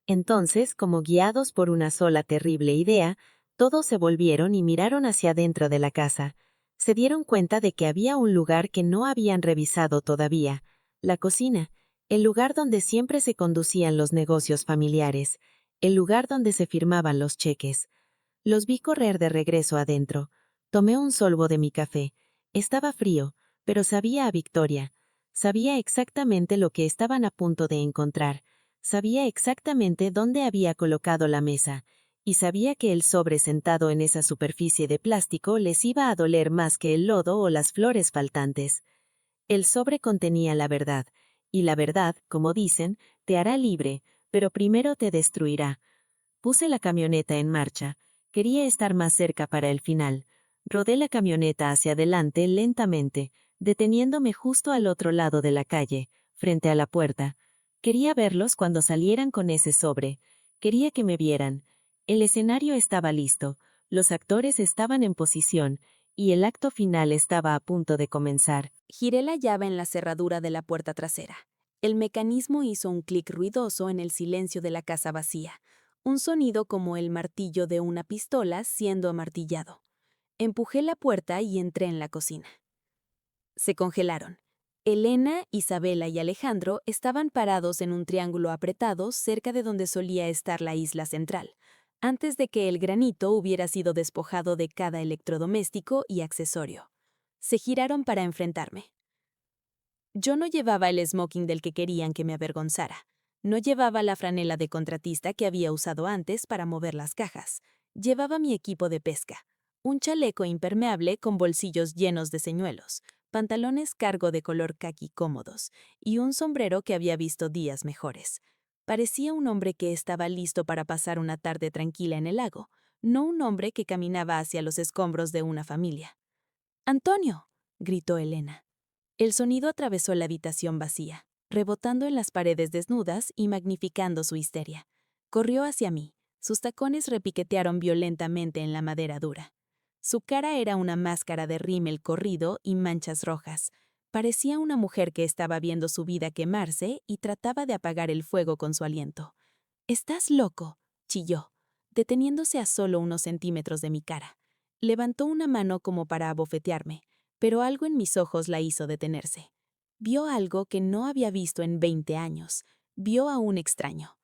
Entonces, como guiados por una sola terrible idea, todos se volvieron y miraron hacia dentro de la casa. Se dieron cuenta de que había un lugar que no habían revisado todavía, la cocina, el lugar donde siempre se conducían los negocios familiares, el lugar donde se firmaban los cheques. Los vi correr de regreso adentro. Tomé un sorbo de mi café. Estaba frío, pero sabía a victoria. Sabía exactamente lo que estaban a punto de encontrar. Sabía exactamente dónde había colocado la mesa, y sabía que el sobre sentado en esa superficie de plástico les iba a doler más que el lodo o las flores faltantes. El sobre contenía la verdad, y la verdad, como dicen, te hará libre, pero primero te destruirá. Puse la camioneta en marcha. Quería estar más cerca para el final. Rodé la camioneta hacia adelante lentamente, deteniéndome justo al otro lado de la calle, frente a la puerta. Quería verlos cuando salieran con ese sobre. Quería que me vieran. El escenario estaba listo, los actores estaban en posición, y el acto final estaba a punto de comenzar. Giré la llave en la cerradura de la puerta trasera. El mecanismo hizo un clic ruidoso en el silencio de la casa vacía, un sonido como el martillo de una pistola siendo amartillado. Empujé la puerta y entré en la cocina. Se congelaron. Elena, Isabela y Alejandro estaban parados en un triángulo apretado cerca de donde solía estar la isla central. antes de que el granito hubiera sido despojado de cada electrodoméstico y accesorio. Se giraron para enfrentarme. Yo no llevaba el smoking del que querían que me avergonzara. No llevaba la franela de contratista que había usado antes para mover las cajas. Llevaba mi equipo de pesca, un chaleco impermeable con bolsillos llenos de señuelos, pantalones cargo de color caqui cómodos y un sombrero que había visto días mejores. Parecía un hombre que estaba listo para pasar una tarde tranquila en el lago, no un hombre que caminaba hacia los escombros de una familia. «¡Antonio!», gritó Elena. El sonido atravesó la habitación vacía, rebotando en las paredes desnudas y magnificando su histeria. Corrió hacia mí. Sus tacones repiquetearon violentamente en la madera dura. Su cara era una máscara de rímel corrido y manchas rojas. Parecía una mujer que estaba viendo su vida quemarse y trataba de apagar el fuego con su aliento. «¡Estás loco!», chilló, deteniéndose a solo unos centímetros de mi cara. Levantó una mano como para abofetearme, pero algo en mis ojos la hizo detenerse. Vio algo que no había visto en 20 años. Vio a un extraño.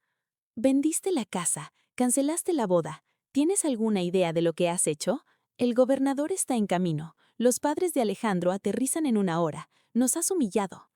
«Vendiste la casa, cancelaste la boda. ¿Tienes alguna idea de lo que has hecho? El gobernador está en camino. Los padres de Alejandro aterrizan en 1 hora. Nos has humillado».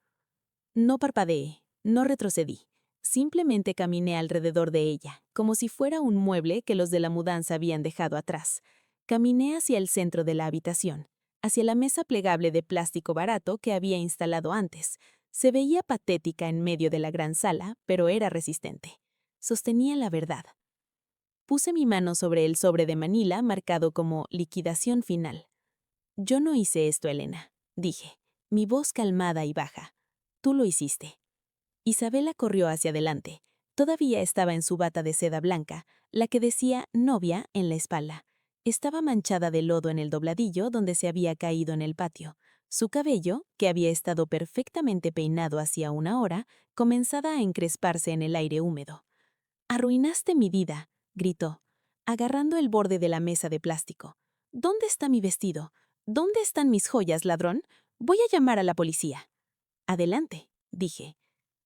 No parpadeé, no retrocedí. Simplemente caminé alrededor de ella, como si fuera un mueble que los de la mudanza habían dejado atrás. Caminé hacia el centro de la habitación, hacia la mesa plegable de plástico barato que había instalado antes. Se veía patética en medio de la gran sala, pero era resistente. Sostenía la verdad. Puse mi mano sobre el sobre de Manila marcado como liquidación final. «Yo no hice esto, Elena», dije, mi voz calmada y baja. «Tú lo hiciste». Isabela corrió hacia adelante. Todavía estaba en su bata de seda blanca, la que decía «novia» en la espalda. Estaba manchada de lodo en el dobladillo donde se había caído en el patio. Su cabello, que había estado perfectamente peinado hacía 1 hora, comenzaba a encresparse en el aire húmedo. «Arruinaste mi vida», gritó, agarrando el borde de la mesa de plástico. «¿Dónde está mi vestido? ¿Dónde están mis joyas, ladrón? Voy a llamar a la policía». «Adelante», dije.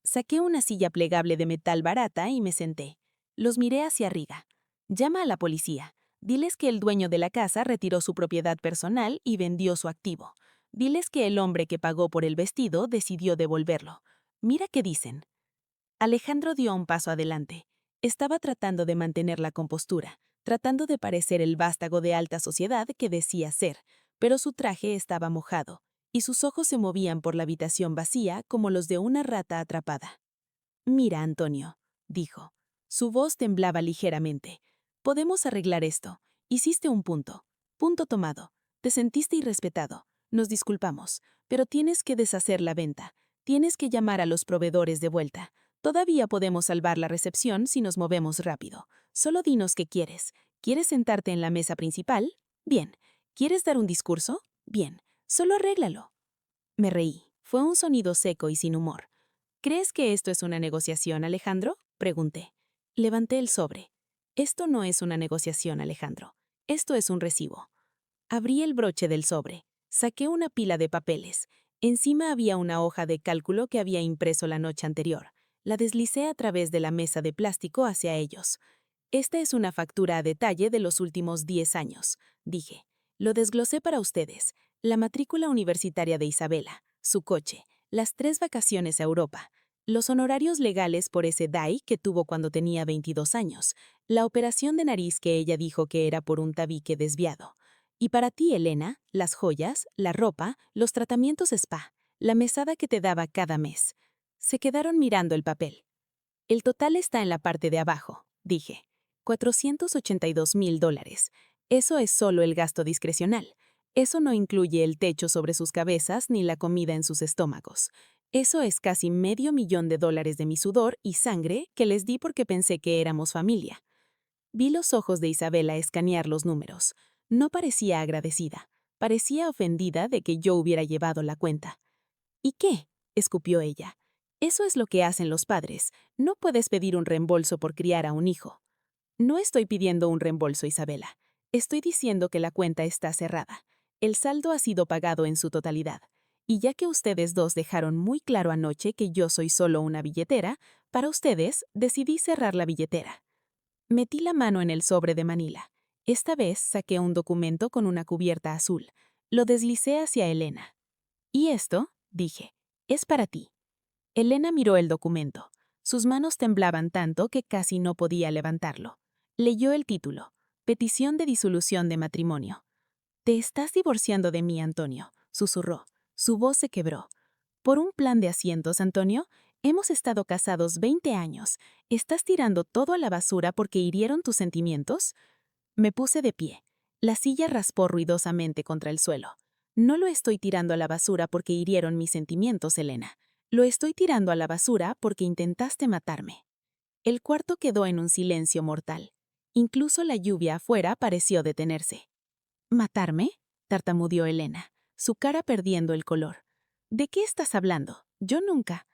Saqué una silla plegable de metal barata y me senté. Los miré hacia arriba. «Llama a la policía. Diles que el dueño de la casa retiró su propiedad personal y vendió su activo. Diles que el hombre que pagó por el vestido decidió devolverlo. Mira qué dicen». Alejandro dio un paso adelante. Estaba tratando de mantener la compostura, tratando de parecer el vástago de alta sociedad que decía ser, pero su traje estaba mojado, y sus ojos se movían por la habitación vacía como los de una rata atrapada. «Mira, Antonio», dijo. Su voz temblaba ligeramente. «Podemos arreglar esto. Hiciste un punto. Punto tomado. Te sentiste irrespetado. Nos disculpamos. Pero tienes que deshacer la venta. Tienes que llamar a los proveedores de vuelta. Todavía podemos salvar la recepción si nos movemos rápido. Solo dinos qué quieres. ¿Quieres sentarte en la mesa principal? Bien. ¿Quieres dar un discurso? Bien. Solo arréglalo». Me reí. Fue un sonido seco y sin humor. «¿Crees que esto es una negociación, Alejandro?», pregunté. Levanté el sobre. «Esto no es una negociación, Alejandro. Esto es un recibo». Abrí el broche del sobre. Saqué una pila de papeles. Encima había una hoja de cálculo que había impreso la noche anterior. La deslicé a través de la mesa de plástico hacia ellos. «Esta es una factura a detalle de los últimos 10 años», dije. «Lo desglosé para ustedes. La matrícula universitaria de Isabela, su coche, las 3 vacaciones a Europa, los honorarios legales por ese DAI que tuvo cuando tenía 22 años, la operación de nariz que ella dijo que era por un tabique desviado. Y para ti, Elena, las joyas, la ropa, los tratamientos spa, la mesada que te daba cada mes». Se quedaron mirando el papel. «El total está en la parte de abajo», dije. $482,000. Eso es solo el gasto discrecional. Eso no incluye el techo sobre sus cabezas ni la comida en sus estómagos. Eso es casi $500,000 de mi sudor y sangre que les di porque pensé que éramos familia». Vi los ojos de Isabela escanear los números. No parecía agradecida. Parecía ofendida de que yo hubiera llevado la cuenta. «¿Y qué?», escupió ella. «Eso es lo que hacen los padres. No puedes pedir un reembolso por criar a un hijo». «No estoy pidiendo un reembolso, Isabela. Estoy diciendo que la cuenta está cerrada. El saldo ha sido pagado en su totalidad. Y ya que ustedes dos dejaron muy claro anoche que yo soy solo una billetera, para ustedes decidí cerrar la billetera». Metí la mano en el sobre de Manila. Esta vez saqué un documento con una cubierta azul. Lo deslicé hacia Elena. «¿Y esto?», dije. «Es para ti». Elena miró el documento. Sus manos temblaban tanto que casi no podía levantarlo. Leyó el título: Petición de disolución de matrimonio. «Te estás divorciando de mí, Antonio», susurró. Su voz se quebró. «Por un plan de asientos, Antonio. Hemos estado casados 20 años. ¿Estás tirando todo a la basura porque hirieron tus sentimientos?» Me puse de pie. La silla raspó ruidosamente contra el suelo. «No lo estoy tirando a la basura porque hirieron mis sentimientos, Elena. Lo estoy tirando a la basura porque intentaste matarme». El cuarto quedó en un silencio mortal. Incluso la lluvia afuera pareció detenerse. «¿Matarme?», tartamudeó Elena, su cara perdiendo el color. «¿De qué estás hablando? Yo nunca».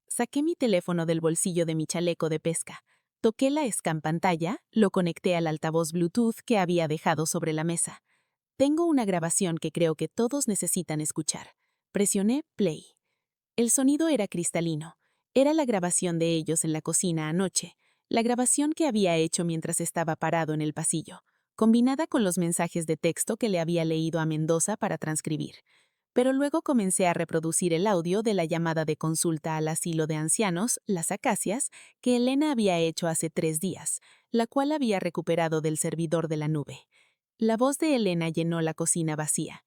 Saqué mi teléfono del bolsillo de mi chaleco de pesca. Toqué la escampantalla, lo conecté al altavoz Bluetooth que había dejado sobre la mesa. Tengo una grabación que creo que todos necesitan escuchar. Presioné play. El sonido era cristalino. Era la grabación de ellos en la cocina anoche, la grabación que había hecho mientras estaba parado en el pasillo, combinada con los mensajes de texto que le había leído a Mendoza para transcribir. Pero luego comencé a reproducir el audio de la llamada de consulta al asilo de ancianos, Las Acacias, que Elena había hecho hace 3 días, la cual había recuperado del servidor de la nube. La voz de Elena llenó la cocina vacía.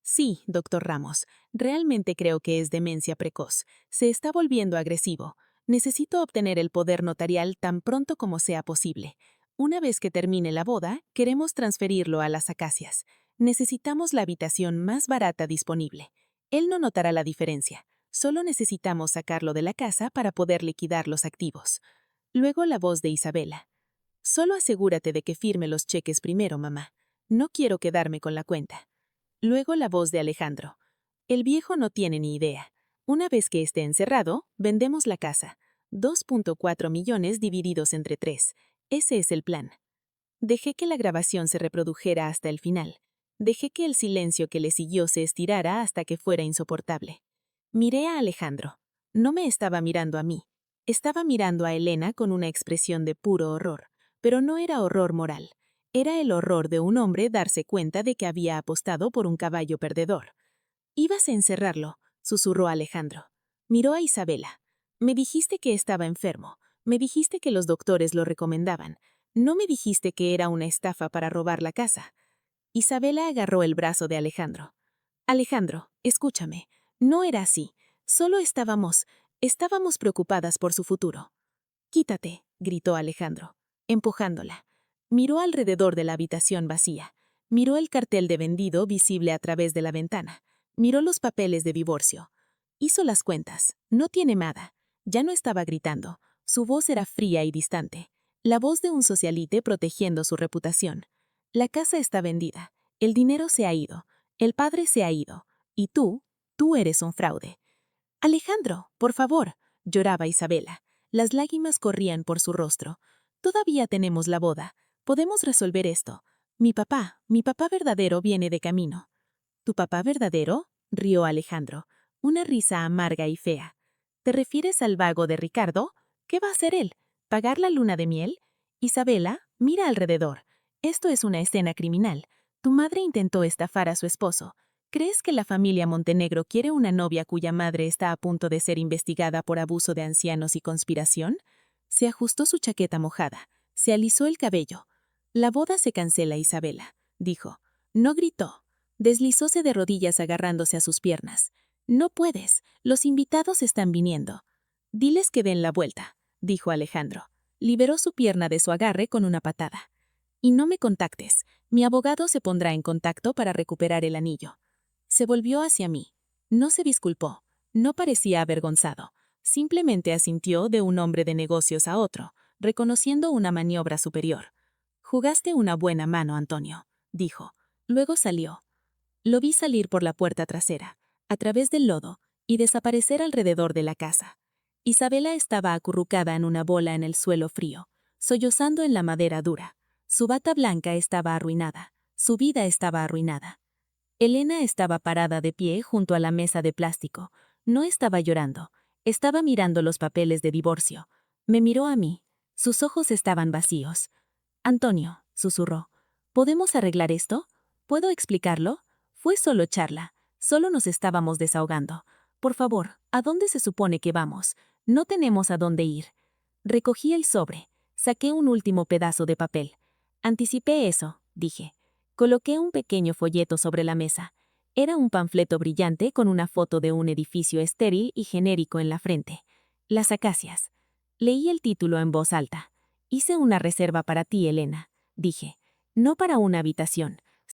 «Sí, doctor Ramos, realmente creo que es demencia precoz. Se está volviendo agresivo. Necesito obtener el poder notarial tan pronto como sea posible. Una vez que termine la boda, queremos transferirlo a Las Acacias. Necesitamos la habitación más barata disponible. Él no notará la diferencia. Solo necesitamos sacarlo de la casa para poder liquidar los activos». Luego la voz de Isabela. «Solo asegúrate de que firme los cheques primero, mamá. No quiero quedarme con la cuenta». Luego la voz de Alejandro. «El viejo no tiene ni idea. Una vez que esté encerrado, vendemos la casa. 2.4 millones divididos entre 3. Ese es el plan». Dejé que la grabación se reprodujera hasta el final. Dejé que el silencio que le siguió se estirara hasta que fuera insoportable. Miré a Alejandro. No me estaba mirando a mí. Estaba mirando a Elena con una expresión de puro horror, pero no era horror moral. Era el horror de un hombre darse cuenta de que había apostado por un caballo perdedor. «Ibas a encerrarlo», susurró Alejandro. Miró a Isabela. «Me dijiste que estaba enfermo. Me dijiste que los doctores lo recomendaban. No me dijiste que era una estafa para robar la casa». Isabela agarró el brazo de Alejandro. «Alejandro, escúchame. No era así. Solo estábamos preocupadas por su futuro». «Quítate», gritó Alejandro, empujándola. Miró alrededor de la habitación vacía. Miró el cartel de vendido visible a través de la ventana. Miró los papeles de divorcio. Hizo las cuentas. No tiene nada. Ya no estaba gritando. Su voz era fría y distante. La voz de un socialite protegiendo su reputación. «La casa está vendida. El dinero se ha ido. El padre se ha ido. Y tú eres un fraude». «Alejandro, por favor», lloraba Isabela. Las lágrimas corrían por su rostro. «Todavía tenemos la boda. Podemos resolver esto. Mi papá verdadero viene de camino». «¿Tu papá verdadero?», rió Alejandro. Una risa amarga y fea. «¿Te refieres al vago de Ricardo? ¿Qué va a hacer él? ¿Pagar la luna de miel? Isabela, mira alrededor. Esto es una escena criminal. Tu madre intentó estafar a su esposo. ¿Crees que la familia Montenegro quiere una novia cuya madre está a punto de ser investigada por abuso de ancianos y conspiración?» Se ajustó su chaqueta mojada. Se alisó el cabello. «La boda se cancela, Isabela», dijo. No gritó. Deslizóse de rodillas agarrándose a sus piernas. «No puedes. Los invitados están viniendo». «Diles que den la vuelta», dijo Alejandro. Liberó su pierna de su agarre con una patada. «Y no me contactes. Mi abogado se pondrá en contacto para recuperar el anillo». Se volvió hacia mí. No se disculpó. No parecía avergonzado. Simplemente asintió de un hombre de negocios a otro, reconociendo una maniobra superior. «Jugaste una buena mano, Antonio», dijo. Luego salió. Lo vi salir por la puerta trasera, a través del lodo, y desaparecer alrededor de la casa. Isabela estaba acurrucada en una bola en el suelo frío, sollozando en la madera dura. Su bata blanca estaba arruinada. Su vida estaba arruinada. Elena estaba parada de pie junto a la mesa de plástico. No estaba llorando. Estaba mirando los papeles de divorcio. Me miró a mí. Sus ojos estaban vacíos. Antonio, susurró. ¿Podemos arreglar esto? ¿Puedo explicarlo? Fue solo charla. Solo nos estábamos desahogando. Por favor, ¿a dónde se supone que vamos? No tenemos a dónde ir. Recogí el sobre. Saqué un último pedazo de papel. Anticipé eso, dije. Coloqué un pequeño folleto sobre la mesa. Era un panfleto brillante con una foto de un edificio estéril y genérico en la frente. Las acacias. Leí el título en voz alta. Hice una reserva para ti, Elena, dije. No para una habitación,